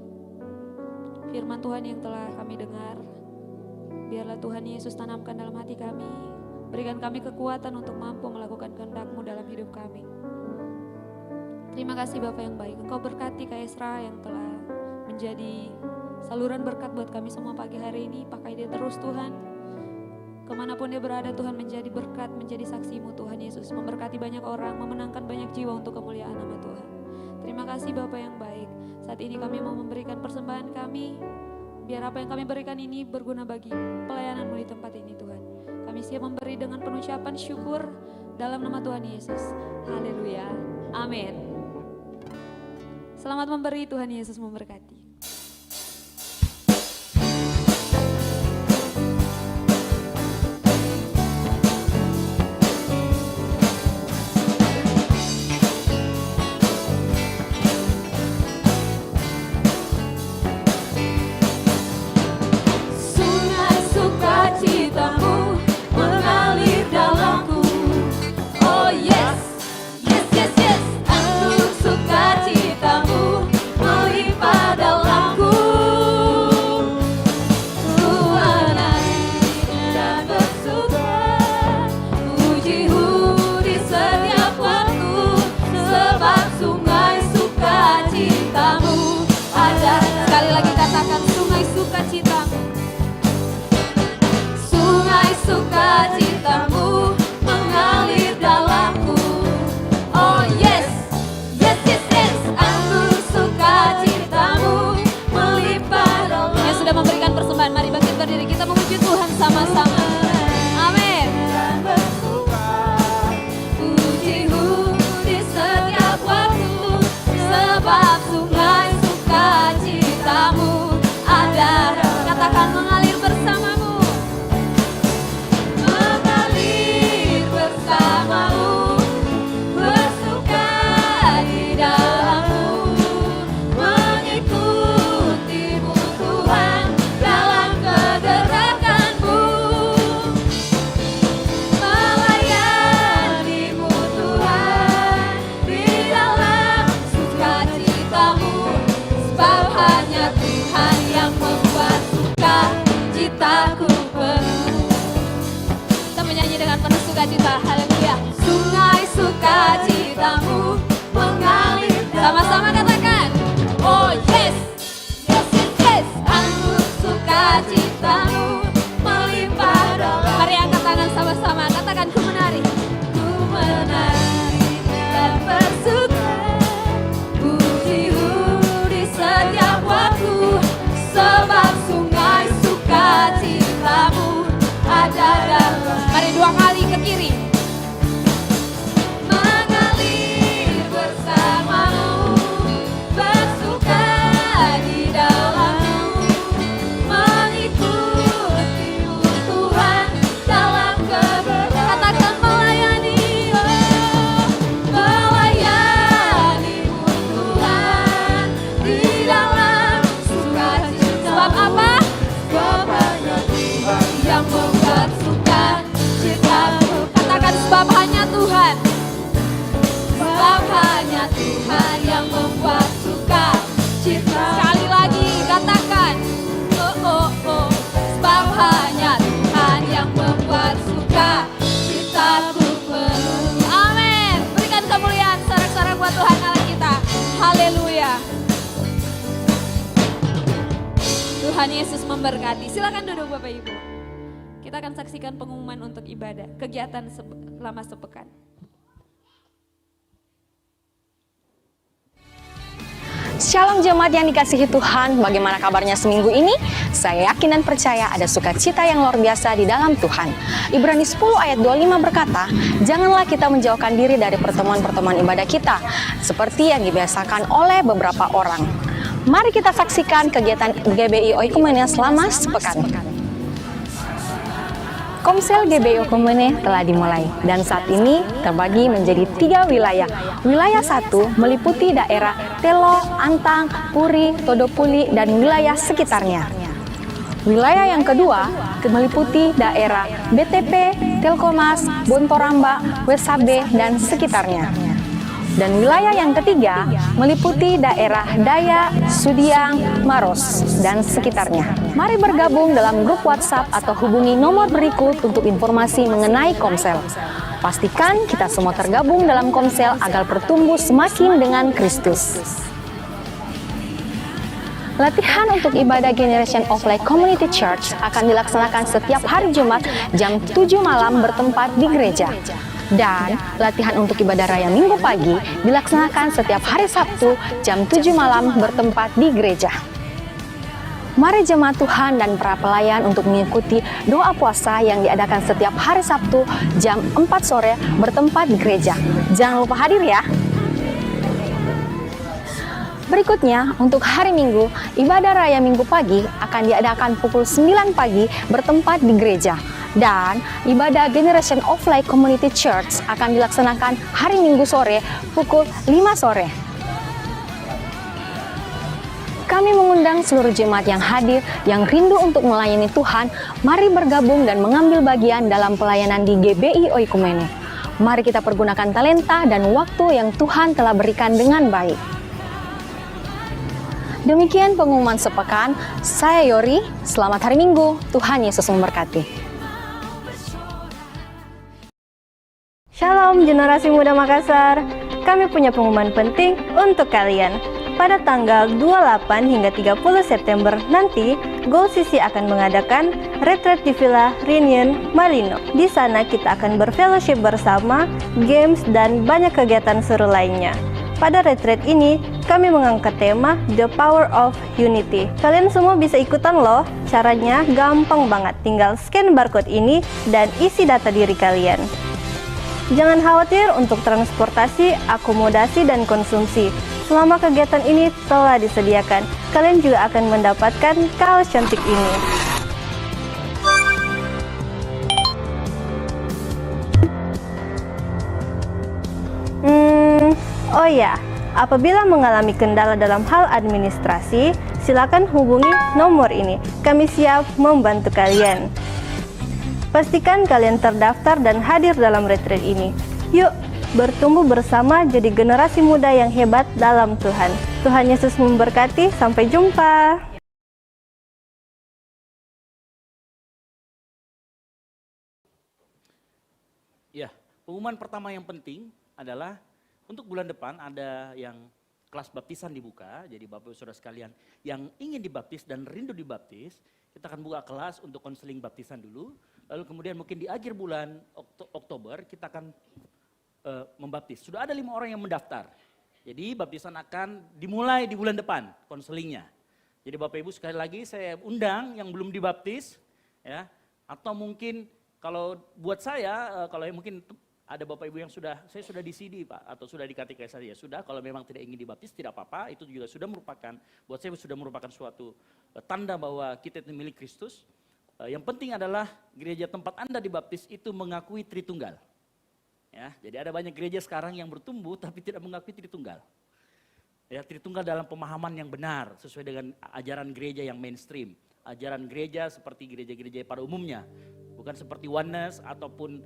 firman Tuhan yang telah kami dengar. Biarlah Tuhan Yesus tanamkan dalam hati kami. Berikan kami kekuatan untuk mampu melakukan kehendak-Mu dalam hidup kami. Terima kasih Bapa yang baik. Engkau berkati Kak Esra yang telah menjadi saluran berkat buat kami semua pagi hari ini. Pakai dia terus Tuhan. Kemanapun dia berada Tuhan, menjadi berkat, menjadi saksi-Mu Tuhan Yesus. Memberkati banyak orang, memenangkan banyak jiwa untuk kemuliaan nama Tuhan. Terima kasih Bapa yang baik. Saat ini kami mau memberikan persembahan kami. Biar apa yang kami berikan ini berguna bagi pelayanan-Mu di tempat ini Tuhan. Kami siap memberi dengan penuh ucapan syukur dalam nama Tuhan Yesus. Haleluya. Amin. Selamat memberi, Tuhan Yesus memberkati. Sungai sukacitamu mengalir dalamku. Oh yes, yes, yes, yes. Untuk sukacitamu melimpah dalam Tuhan Yesus memberkati. Silakan duduk Bapak Ibu. Kita akan saksikan pengumuman untuk ibadah, kegiatan selama sepekan. Shalom jemaat yang dikasihi Tuhan, bagaimana kabarnya seminggu ini? Saya yakin dan percaya ada sukacita yang luar biasa di dalam Tuhan. Ibrani 10 ayat 25 berkata, janganlah kita menjauhkan diri dari pertemuan-pertemuan ibadah kita, seperti yang dibiasakan oleh beberapa orang. Mari kita saksikan kegiatan GBI Oikumene selama sepekan. Komsel GBI Oikumene telah dimulai dan saat ini terbagi menjadi 3 wilayah. Wilayah 1 meliputi daerah Telo, Antang, Puri, Todopuli, dan wilayah sekitarnya. Wilayah yang kedua meliputi daerah BTP, Telkomas, Bontoramba, Wesabe, dan sekitarnya. Dan wilayah yang ketiga meliputi daerah Daya, Sudiang, Maros, dan sekitarnya. Mari bergabung dalam grup WhatsApp atau hubungi nomor berikut untuk informasi mengenai Komsel. Pastikan kita semua tergabung dalam Komsel agar bertumbuh semakin dengan Kristus. Latihan untuk ibadah Generation of Light Community Church akan dilaksanakan setiap hari Jumat jam 7 malam bertempat di gereja. Dan latihan untuk ibadah raya Minggu pagi dilaksanakan setiap hari Sabtu jam 7 malam bertempat di gereja. Mari jemaat Tuhan dan para pelayan untuk mengikuti doa puasa yang diadakan setiap hari Sabtu jam 4 sore bertempat di gereja. Jangan lupa hadir ya. Berikutnya, untuk hari Minggu, ibadah raya Minggu pagi akan diadakan pukul 9 pagi bertempat di gereja. Dan ibadah Generation of Light Community Church akan dilaksanakan hari Minggu sore pukul 5 sore. Kami mengundang seluruh jemaat yang hadir, yang rindu untuk melayani Tuhan, mari bergabung dan mengambil bagian dalam pelayanan di GBI Oikumene. Mari kita pergunakan talenta dan waktu yang Tuhan telah berikan dengan baik. Demikian pengumuman sepekan, saya Yori, selamat hari Minggu, Tuhan Yesus memberkati. Shalom generasi muda Makassar, kami punya pengumuman penting untuk kalian. Pada tanggal 28 hingga 30 September nanti, Goal CC akan mengadakan retreat di Villa Reunion Malino. Di sana kita akan berfellowship bersama, games, dan banyak kegiatan seru lainnya. Pada retreat ini, kami mengangkat tema The Power of Unity. Kalian semua bisa ikutan loh. Caranya gampang banget, tinggal scan barcode ini dan isi data diri kalian. Jangan khawatir untuk transportasi, akomodasi, dan konsumsi. Selama kegiatan ini telah disediakan, kalian juga akan mendapatkan kaos cantik ini. Oh ya, apabila mengalami kendala dalam hal administrasi, silakan hubungi nomor ini. Kami siap membantu kalian. Pastikan kalian terdaftar dan hadir dalam retreat ini. Yuk, bertumbuh bersama jadi generasi muda yang hebat dalam Tuhan. Tuhan Yesus memberkati, sampai jumpa. Ya, pengumuman pertama yang penting adalah untuk bulan depan ada yang kelas baptisan dibuka. Jadi Bapak Ibu Saudara sekalian yang ingin dibaptis dan rindu dibaptis, kita akan buka kelas untuk konseling baptisan dulu. Lalu kemudian mungkin di akhir bulan Oktober kita akan membaptis. Sudah ada 5 orang yang mendaftar. Jadi baptisan akan dimulai di bulan depan konselingnya. Jadi Bapak Ibu sekali lagi saya undang yang belum dibaptis ya, atau mungkin kalau buat saya kalau mungkin ada Bapak Ibu yang saya sudah di CD Pak atau sudah di katekes saja sudah, kalau memang tidak ingin dibaptis tidak apa-apa, itu juga sudah merupakan buat saya sudah merupakan suatu tanda bahwa kita itu milik Kristus. Yang penting adalah gereja tempat Anda dibaptis itu mengakui Tritunggal. Ya, jadi ada banyak gereja sekarang yang bertumbuh tapi tidak mengakui Tritunggal. Ya, Tritunggal dalam pemahaman yang benar sesuai dengan ajaran gereja yang mainstream. Ajaran gereja seperti gereja-gereja pada umumnya. Bukan seperti Oneness ataupun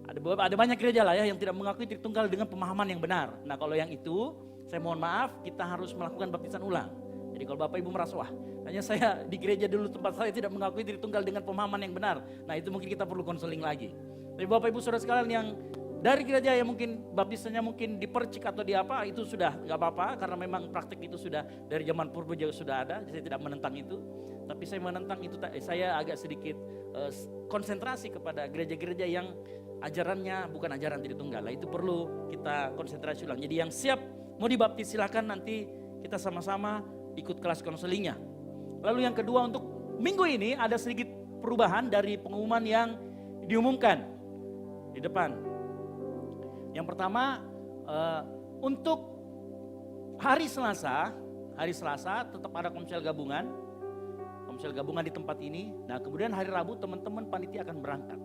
ada banyak gereja lah ya yang tidak mengakui Tritunggal dengan pemahaman yang benar. Nah, kalau yang itu saya mohon maaf, kita harus melakukan baptisan ulang. Jadi kalau Bapak Ibu merasa, wah hanya saya di gereja dulu tempat saya tidak mengakui Tritunggal dengan pemahaman yang benar. Nah itu mungkin kita perlu konseling lagi. Tapi Bapak Ibu Saudara sekalian yang dari gereja yang mungkin baptisannya mungkin dipercik atau di apa, itu sudah nggak apa-apa. Karena memang praktik itu sudah dari zaman purba juga sudah ada, saya tidak menentang itu. Tapi saya menentang itu, saya agak sedikit konsentrasi kepada gereja-gereja yang ajarannya bukan ajaran Tritunggal. Itu perlu kita konsentrasi ulang. Jadi yang siap mau dibaptis silakan, nanti kita sama-sama ikut kelas konselingnya. Lalu yang kedua, untuk minggu ini ada sedikit perubahan dari pengumuman yang diumumkan di depan. Yang pertama, untuk hari Selasa tetap ada komsel gabungan di tempat ini. Nah, kemudian hari Rabu teman-teman panitia akan berangkat.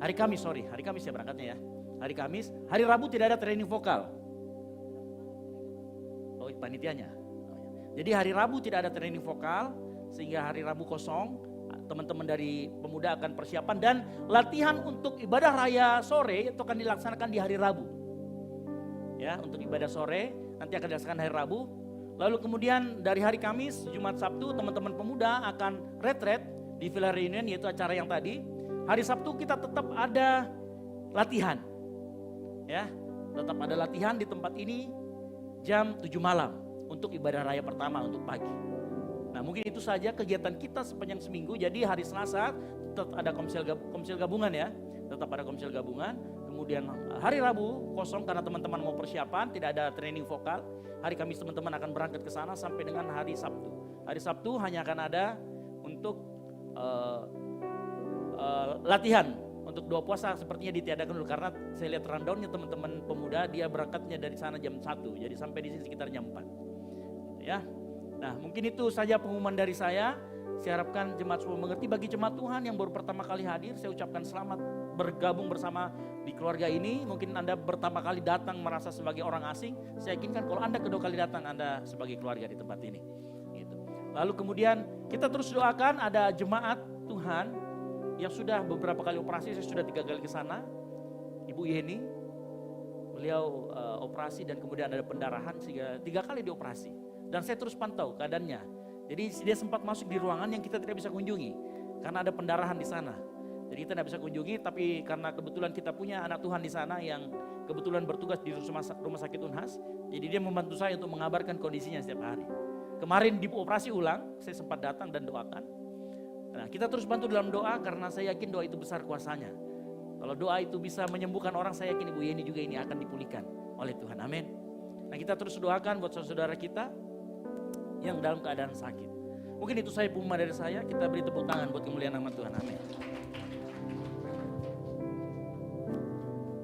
Hari Kamis ya berangkatnya ya. Hari Kamis, hari Rabu tidak ada training vokal. Oh, panitianya. Jadi hari Rabu tidak ada training vokal, sehingga hari Rabu kosong. Teman-teman dari pemuda akan persiapan, dan latihan untuk ibadah raya sore itu akan dilaksanakan di hari Rabu. Ya, untuk ibadah sore nanti akan dilaksanakan hari Rabu. Lalu kemudian dari hari Kamis, Jumat, Sabtu teman-teman pemuda akan retret di Villa Reunion, yaitu acara yang tadi. Hari Sabtu kita tetap ada latihan. Ya, tetap ada latihan di tempat ini jam 7 malam untuk ibadah raya pertama untuk pagi. Nah, mungkin itu saja kegiatan kita sepanjang seminggu. Jadi hari Selasa tetap ada komsel gabungan ya. Tetap ada komsel gabungan. Kemudian hari Rabu kosong karena teman-teman mau persiapan, tidak ada training vokal. Hari Kamis teman-teman akan berangkat ke sana sampai dengan hari Sabtu. Hari Sabtu hanya akan ada untuk latihan. Untuk doa puasa sepertinya ditiadakan dulu, karena saya lihat rundownnya teman-teman pemuda, dia berangkatnya dari sana jam 1. Jadi sampai di sini sekitar jam 4. Ya. Nah, mungkin itu saja pengumuman dari saya. Saya harapkan jemaat semua mengerti. Bagi jemaat Tuhan yang baru pertama kali hadir, saya ucapkan selamat bergabung bersama di keluarga ini. Mungkin Anda pertama kali datang merasa sebagai orang asing. Saya yakinkan kalau Anda kedua kali datang, Anda sebagai keluarga di tempat ini. Gitu. Lalu kemudian kita terus doakan ada jemaat Tuhan yang sudah beberapa kali operasi. Saya sudah 3 kali ke sana. Ibu Yeni, beliau operasi dan kemudian ada pendarahan sehingga 3 kali dioperasi. Dan saya terus pantau keadaannya. Jadi dia sempat masuk di ruangan yang kita tidak bisa kunjungi karena ada pendarahan di sana. Jadi kita tidak bisa kunjungi, tapi karena kebetulan kita punya anak Tuhan di sana yang kebetulan bertugas di rumah sakit Unhas. Jadi dia membantu saya untuk mengabarkan kondisinya setiap hari. Kemarin dioperasi ulang, saya sempat datang dan doakan. Nah, kita terus bantu dalam doa karena saya yakin doa itu besar kuasanya. Kalau doa itu bisa menyembuhkan orang, saya yakin Ibu Yeni juga ini akan dipulihkan oleh Tuhan. Amin. Nah, kita terus doakan buat saudara-saudara kita yang dalam keadaan sakit. Mungkin itu saya pengumuman dari saya. Kita beri tepuk tangan buat kemuliaan nama Tuhan. Amin.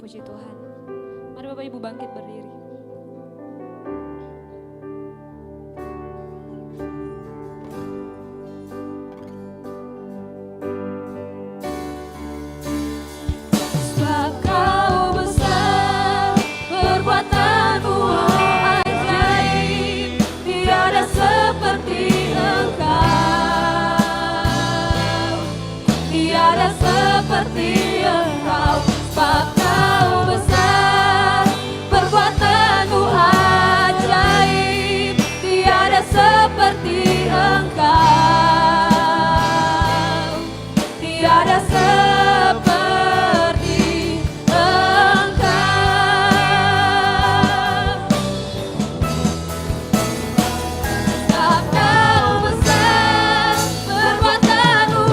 Puji Tuhan. Mari Bapak Ibu bangkit berdiri. Sebab Kau besar, perbuatan-Mu ajaib, tiada seperti Engkau, tiada seperti Engkau. Sebab Kau besar, perbuatan-Mu ajaib, tiada seperti Engkau, tiada seperti Engkau. Sebab Kau besar, perbuatan-Mu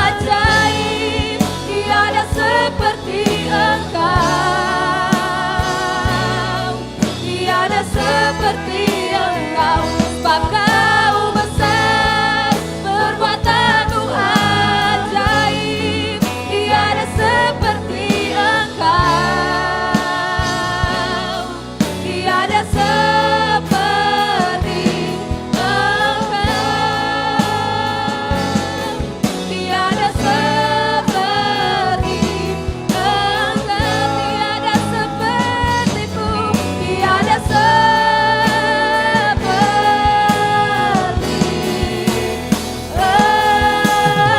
ajaib, tiada seperti Engkau, tiada seperti Engkau. Sebab Kau besar, perbuatan-Mu ajaib, tiada seperti Engkau, tiada seperti Engkau, tiada seperti Engkau, tiada seperti-Mu, tiada seperti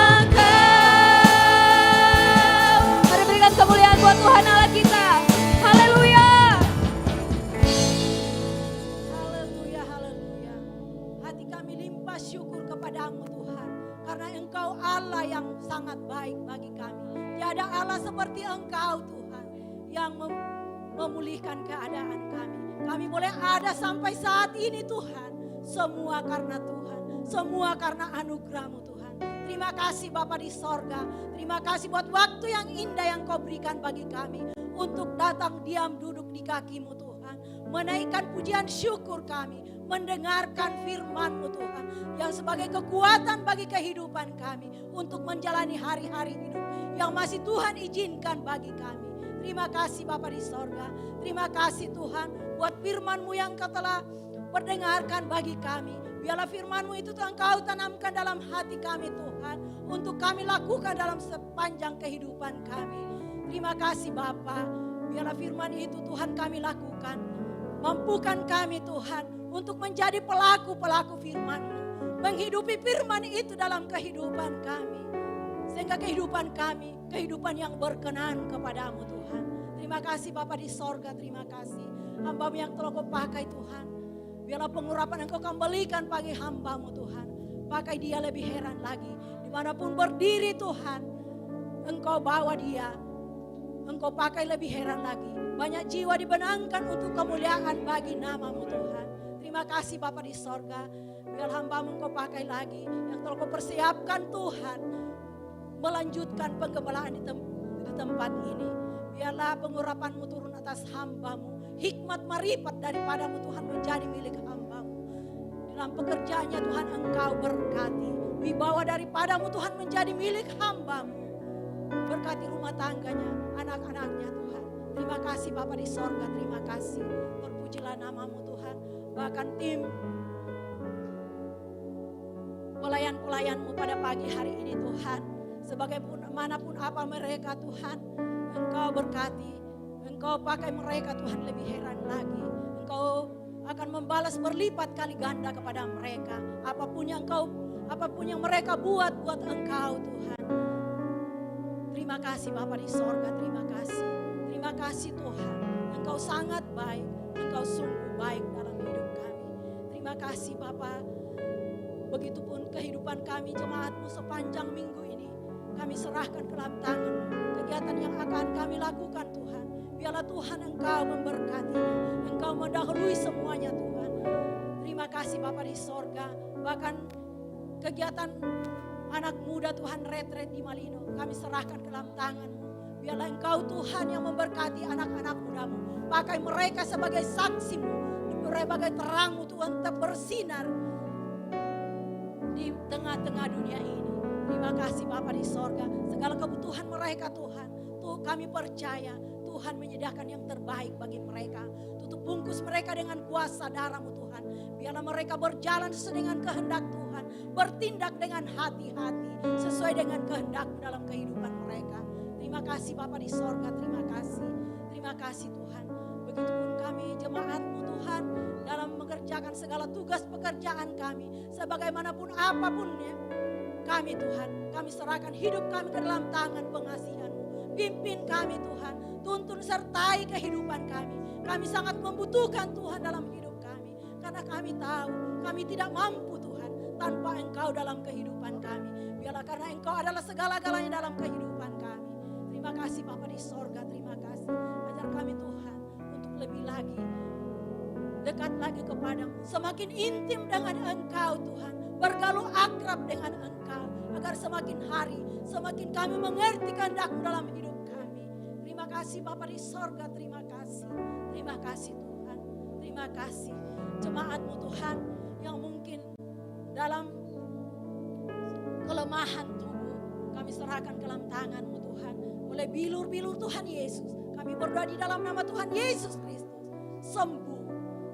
Engkau. Mari berikan kemuliaan buat Tuhan Allah kita. Haleluya. Haleluya, haleluya. Hati kami limpah syukur kepadamu Tuhan. Karena Engkau Allah yang sangat baik bagi kami. Tiada Allah seperti Engkau Tuhan. Yang memulihkan keadaan kami. Kami boleh ada sampai saat ini Tuhan. Semua karena Tuhan. Semua karena anugerah-Mu Tuhan. Terima kasih Bapa di sorga. Terima kasih buat waktu yang indah yang Kau berikan bagi kami. Untuk datang diam duduk di kaki-Mu Tuhan. Menaikkan pujian syukur kami. Mendengarkan firman-Mu Tuhan. Yang sebagai kekuatan bagi kehidupan kami. Untuk menjalani hari-hari hidup. Yang masih Tuhan izinkan bagi kami. Terima kasih Bapa di sorga. Terima kasih Tuhan buat firman-Mu yang Kau telah perdengarkan bagi kami. Biarlah firman-Mu itu Tuhan Kau tanamkan dalam hati kami Tuhan. Untuk kami lakukan dalam sepanjang kehidupan kami. Terima kasih Bapa. Biarlah firman itu Tuhan kami lakukan. Mampukan kami Tuhan untuk menjadi pelaku-pelaku firman-Mu. Menghidupi firman itu dalam kehidupan kami. Sehingga kehidupan kami, kehidupan yang berkenan kepadamu Tuhan. Terima kasih Bapa di sorga, terima kasih. Hamba-Mu yang telah Kau pakai Tuhan. Biarlah pengurapan yang Kau kembalikan bagi hamba-Mu Tuhan. Pakai dia lebih heran lagi. Dimanapun berdiri Tuhan, Engkau bawa dia. Engkau pakai lebih heran lagi. Banyak jiwa dibenangkan untuk kemuliaan bagi nama-Mu Tuhan. Terima kasih Bapa di sorga. Biar hamba-Mu Engkau pakai lagi. Yang telah Kau persiapkan Tuhan. Melanjutkan penggembalaan di tempat ini. Biarlah pengurapan-Mu turun atas hamba-Mu. Hikmat marifat daripada-Mu Tuhan menjadi milik hamba-Mu. Dalam pekerjaannya Tuhan Engkau berkati. Wibawa daripada-Mu Tuhan menjadi milik hamba-Mu. Berkati rumah tangganya, anak-anaknya Tuhan. Terima kasih Bapa di sorga, terima kasih. Terpujilah nama-Mu Tuhan. Bahkan tim pelayan-pelayan-Mu pada pagi hari ini Tuhan. Sebagaimanapun apa mereka Tuhan, Engkau berkati, Engkau pakai mereka Tuhan lebih heran lagi. Engkau akan membalas berlipat kali ganda kepada mereka. Apapun yang mereka buat Engkau Tuhan. Terima kasih Bapa di sorga, terima kasih. Terima kasih Tuhan, Engkau sangat baik, Engkau sungguh baik dalam hidup kami. Terima kasih Bapa. Begitupun kehidupan kami jemaat-Mu sepanjang minggu ini. Kami serahkan ke dalam tangan-Mu. Kegiatan yang akan kami lakukan Tuhan. Biarlah Tuhan Engkau memberkatinya. Engkau mendahului semuanya Tuhan. Terima kasih Bapa di sorga. Bahkan kegiatan anak muda Tuhan retret di Malino. Kami serahkan ke dalam tangan-Mu. Biarlah Engkau Tuhan yang memberkati anak-anak muda-Mu. Pakai mereka sebagai saksi-Mu. Sebagai terang-Mu Tuhan tetap bersinar di tengah-tengah dunia ini. Terima kasih Bapa di sorga. Segala kebutuhan mereka Tuhan. Kami percaya Tuhan menyediakan yang terbaik bagi mereka. Tutup bungkus mereka dengan kuasa darah-Mu Tuhan. Biarlah mereka berjalan sesuai dengan kehendak Tuhan. Bertindak dengan hati-hati. Sesuai dengan kehendak-Mu dalam kehidupan mereka. Terima kasih Bapa di sorga. Terima kasih. Terima kasih Tuhan. Begitupun kami jemaat-Mu Tuhan. Dalam mengerjakan segala tugas pekerjaan kami. Sebagaimanapun apapun ya. Kami Tuhan, kami serahkan hidup kami ke dalam tangan pengasihan-Mu. Pimpin kami Tuhan, tuntun sertai kehidupan kami. Kami sangat membutuhkan Tuhan dalam hidup kami. Karena kami tahu, kami tidak mampu Tuhan tanpa Engkau dalam kehidupan kami. Biarlah karena Engkau adalah segala-galanya dalam kehidupan kami. Terima kasih Bapa di sorga, terima kasih. Ajar kami Tuhan untuk lebih lagi, dekat lagi kepadamu. Semakin intim dengan Engkau Tuhan. Bergaul akrab dengan Engkau. Agar semakin hari, semakin kami mengerti kehendak-Mu dalam hidup kami. Terima kasih Bapa di sorga, terima kasih. Terima kasih Tuhan. Terima kasih jemaat-Mu Tuhan. Yang mungkin dalam kelemahan tubuh. Kami serahkan ke dalam tangan-Mu Tuhan. Oleh bilur-bilur Tuhan Yesus. Kami berdoa di dalam nama Tuhan Yesus Kristus. Sembuh.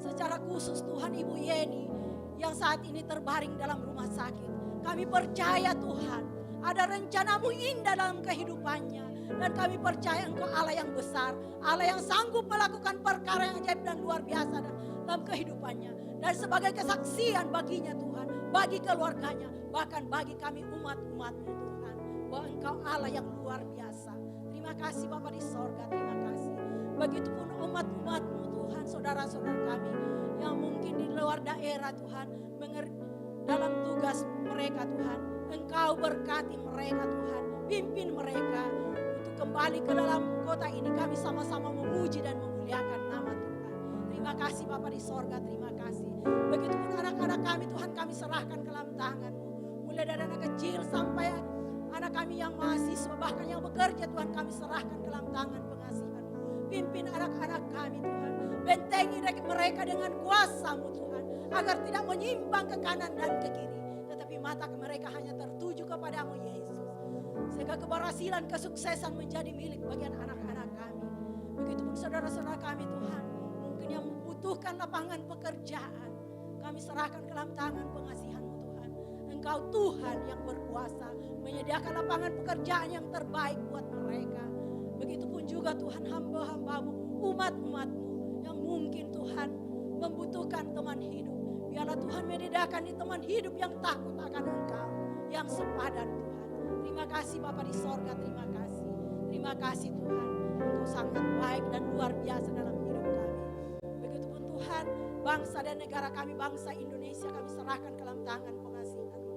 Secara khusus Tuhan Ibu Yeni. Yang saat ini terbaring dalam rumah sakit. Kami percaya Tuhan, ada rencana-Mu indah dalam kehidupannya. Dan kami percaya Engkau Allah yang besar, Allah yang sanggup melakukan perkara yang ajaib dan luar biasa dalam kehidupannya. Dan sebagai kesaksian baginya Tuhan, bagi keluarganya, bahkan bagi kami umat-umat-Mu Tuhan. Bahwa Engkau Allah yang luar biasa. Terima kasih Bapa di sorga, terima kasih. Begitupun umat-umat-Mu Tuhan, saudara-saudara kami yang mungkin di luar daerah Tuhan, dalam tugas mereka Tuhan. Engkau berkati mereka Tuhan, pimpin mereka untuk kembali ke dalam kota ini. Kami sama-sama memuji dan memuliakan nama Tuhan. Terima kasih Bapa di sorga, terima kasih. Begitupun anak-anak kami Tuhan, kami serahkan ke dalam tangan-Mu. Mulai dari anak kecil sampai anak kami yang mahasiswa, bahkan yang bekerja Tuhan, kami serahkan ke dalam tangan pengasihan-Mu. Pimpin anak-anak kami Tuhan, bentengi mereka dengan kuasa-Mu Tuhan, agar tidak menyimpang ke kanan dan ke kiri, tetapi mata mereka hanya tertuju kepada-Mu Yesus. Sehingga keberhasilan, kesuksesan menjadi milik bagian anak-anak kami. Begitupun saudara-saudara kami Tuhan, mungkin yang membutuhkan lapangan pekerjaan, kami serahkan ke dalam tangan pengasihan-Mu Tuhan. Engkau Tuhan yang berkuasa menyediakan lapangan pekerjaan yang terbaik buat mereka. Begitupun juga Tuhan hamba-hamba-Mu, umat-umat-Mu yang mungkin Tuhan membutuhkan teman hidup. Biarlah Tuhan menyediakan di teman hidup yang takut akan Engkau, yang sepadan Tuhan. Terima kasih Bapa di sorga, terima kasih. Terima kasih Tuhan, Engkau sangat baik dan luar biasa dalam hidup kami. Begitupun Tuhan, bangsa dan negara kami, bangsa Indonesia kami serahkan ke dalam tangan pengasihan-Mu.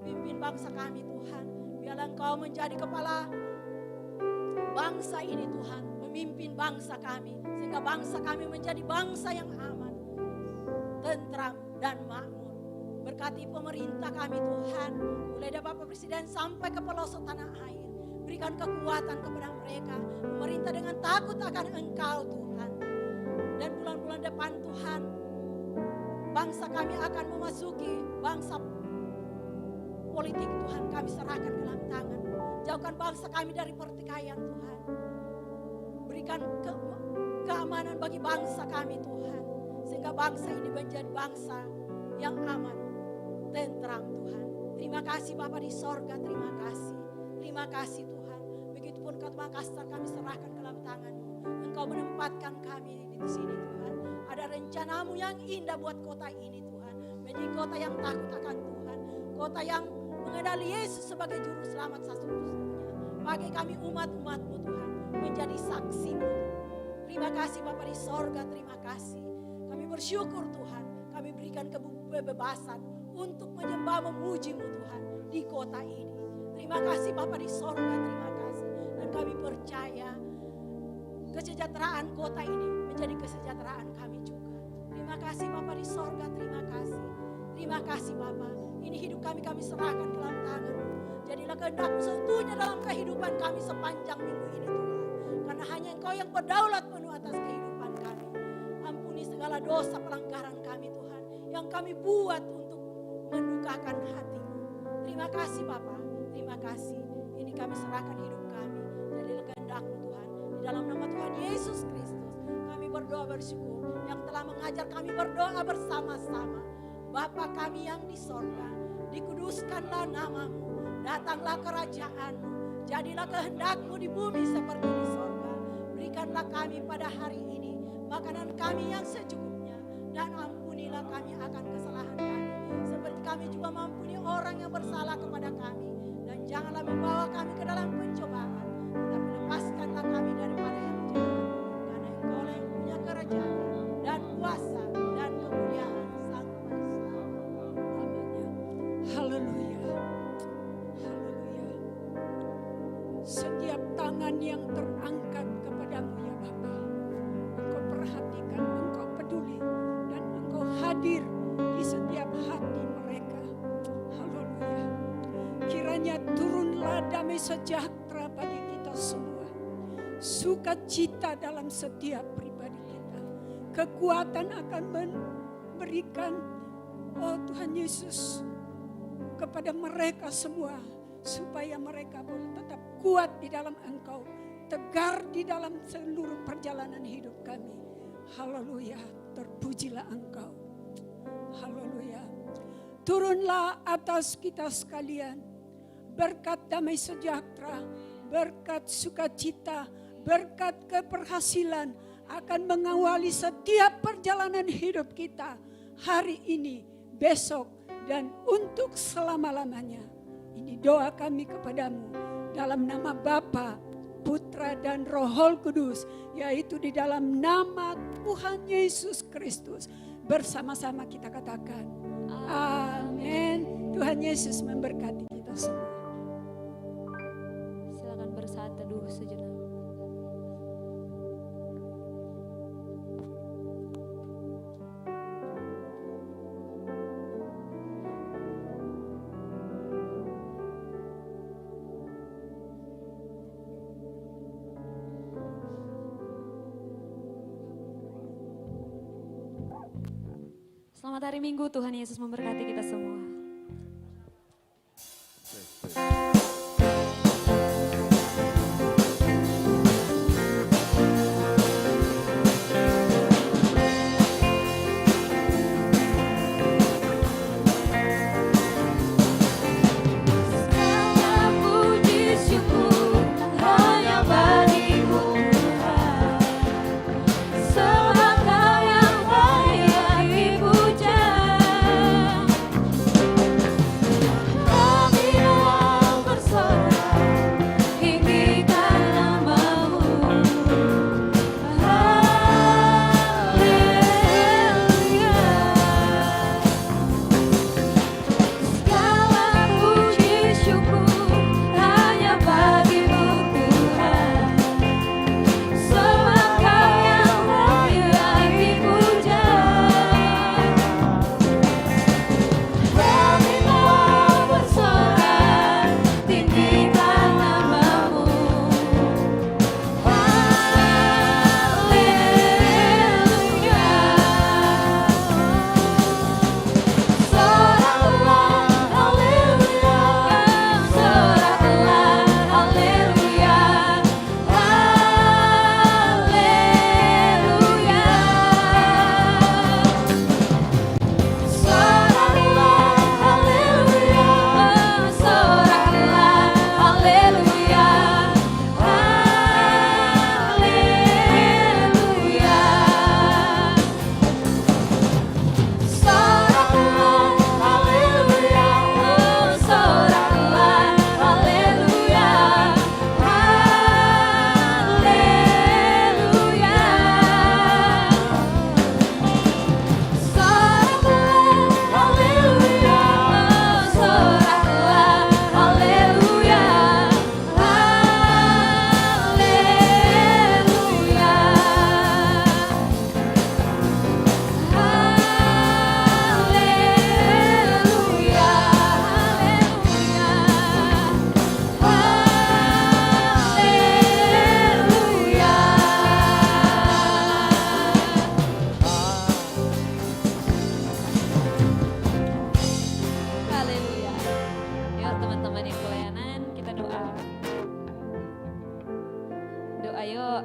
Pimpin bangsa kami Tuhan, biarlah Engkau menjadi kepala bangsa ini Tuhan, memimpin bangsa kami, sehingga bangsa kami menjadi bangsa yang aman, tentram dan makmur. Berkati pemerintah kami Tuhan, mulai dari Bapak Presiden sampai ke pelosok tanah air. Berikan kekuatan kepada mereka, pemerintah dengan takut akan Engkau Tuhan. Dan bulan-bulan depan Tuhan, bangsa kami akan memasuki bangsa politik Tuhan, kami serahkan ke dalam tangan. Jauhkan bangsa kami dari pertikaian Tuhan. Berikan keamanan bagi bangsa kami Tuhan, sehingga bangsa ini menjadi bangsa yang aman, tentram Tuhan. Terima kasih Bapa di sorga, terima kasih. Terima kasih Tuhan. Begitupun Kota Makassar kami serahkan ke dalam tangan-Mu. Engkau menempatkan kami di sini Tuhan. Ada rencana-Mu yang indah buat kota ini Tuhan. Menjadi kota yang takut akan Tuhan. Kota yang mengenali Yesus sebagai juru selamat satu-satunya. Bagi kami umat-umat-Mu Tuhan, menjadi saksi-Mu. Terima kasih Bapa di sorga, terima kasih. Kami bersyukur Tuhan, kami berikan kebebasan untuk menyembah memuji-Mu Tuhan di kota ini. Terima kasih Bapa di sorga, terima kasih. Dan kami percaya kesejahteraan kota ini menjadi kesejahteraan kami juga. Terima kasih Bapa di sorga, terima kasih. Terima kasih Bapa, ini hidup kami serahkan ke dalam tangan-Mu. Jadilah kehendak-Mu seutuhnya dalam kehidupan kami sepanjang minggu ini Tuhan. Karena hanya Engkau yang berdaulat penuh atas kehidupan kami. Ampuni segala dosa pelanggaran kami Tuhan, yang kami buat untuk mendukakan hati-Mu. Terima kasih Bapa, terima kasih. Ini kami serahkan hidup kami. Jadilah kehendak-Mu Tuhan. Di dalam nama Tuhan Yesus Kristus, kami berdoa bersyukur yang telah mengajar kami berdoa bersama-sama. Bapa kami yang di sorga, dikuduskanlah nama-Mu, datanglah kerajaan-Mu, jadilah kehendak-Mu di bumi seperti di sorga. Berikanlah kami pada hari ini makanan kami yang secukupnya, dan ampunilah kami akan kesalahan kami, seperti kami juga mengampuni orang yang bersalah kepada kami. Dan janganlah membawa kami ke dalam pencobaan, tetapi lepaskanlah kami daripada yang jahat. Karena Engkau yang punya kerajaan dan kuasa dan kemuliaan sampai selama-lamanya. Haleluya. Haleluya. Setiap tangan yang terangkat kepadamu ya Bapa, Engkau perhatikan, Engkau peduli, dan Engkau hadir di setiap hati mereka. Haleluya. Kiranya turunlah damai sejahtera bagi kita semua. Sukacita dalam setiap pribadi kita. Kekuatan akan memberikan, oh Tuhan Yesus, kepada mereka semua, supaya mereka boleh tetap kuat di dalam Engkau, tegar di dalam seluruh perjalanan hidup kami. Haleluya, terpujilah Engkau. Haleluya. Turunlah atas kita sekalian berkat damai sejahtera, berkat sukacita, berkat keberhasilan akan mengawali setiap perjalanan hidup kita hari ini, besok, dan untuk selama-lamanya. Ini doa kami kepadamu dalam nama Bapa, Putra, dan Roh Kudus, yaitu di dalam nama Tuhan Yesus Kristus. Bersama-sama kita katakan, amin. Tuhan Yesus memberkati kita semua. Silakan bersaat teduh. 2 sejenak. 2 sejenak. Selamat hari Minggu, Tuhan Yesus memberkati kita semua. Segala puji syukur hanya bagimu Tuhan. Sebab Kau yang layak dipuja. Kami doa bersorak, tinggikan nama-Mu. Haleluya. Segala puji syukur hanya bagimu Tuhan. Sebab Kau yang layak dipuja. Kami mau bersorak, tinggikan nama-Mu. Haleluya. Soraklah, haleluya. Soraklah, haleluya. Haleluya. Soraklah, haleluya. Soraklah, haleluya. Haleluya. Soraklah, haleluya. Soraklah, haleluya. Haleluya. Soraklah, haleluya. Soraklah, haleluya. Haleluya. Yuk teman-teman yang pelayanan, kita doa. Doa yuk.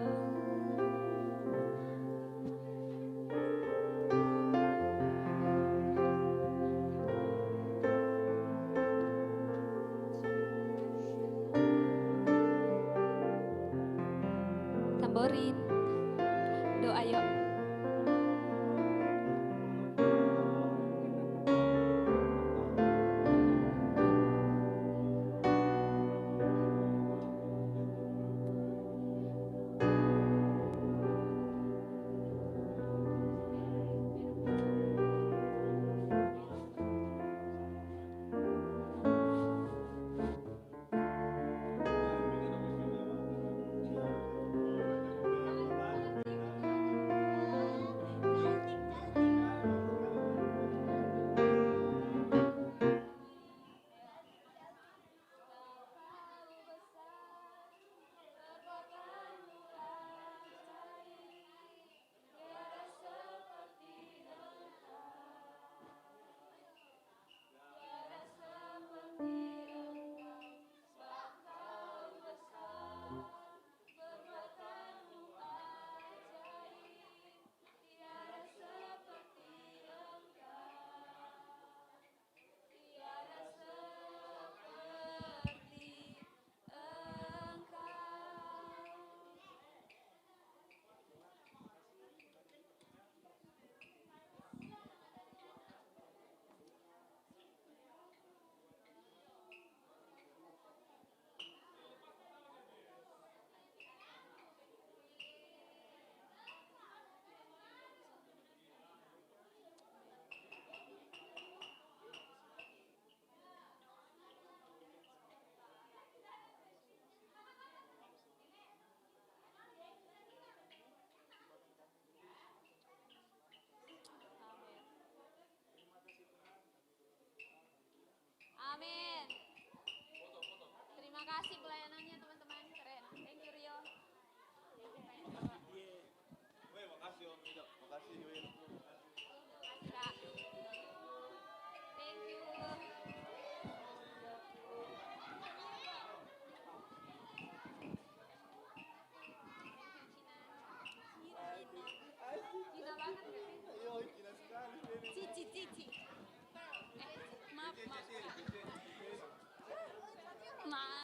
Tamborin. Doa yuk. Amin. Terima kasih pelayanannya.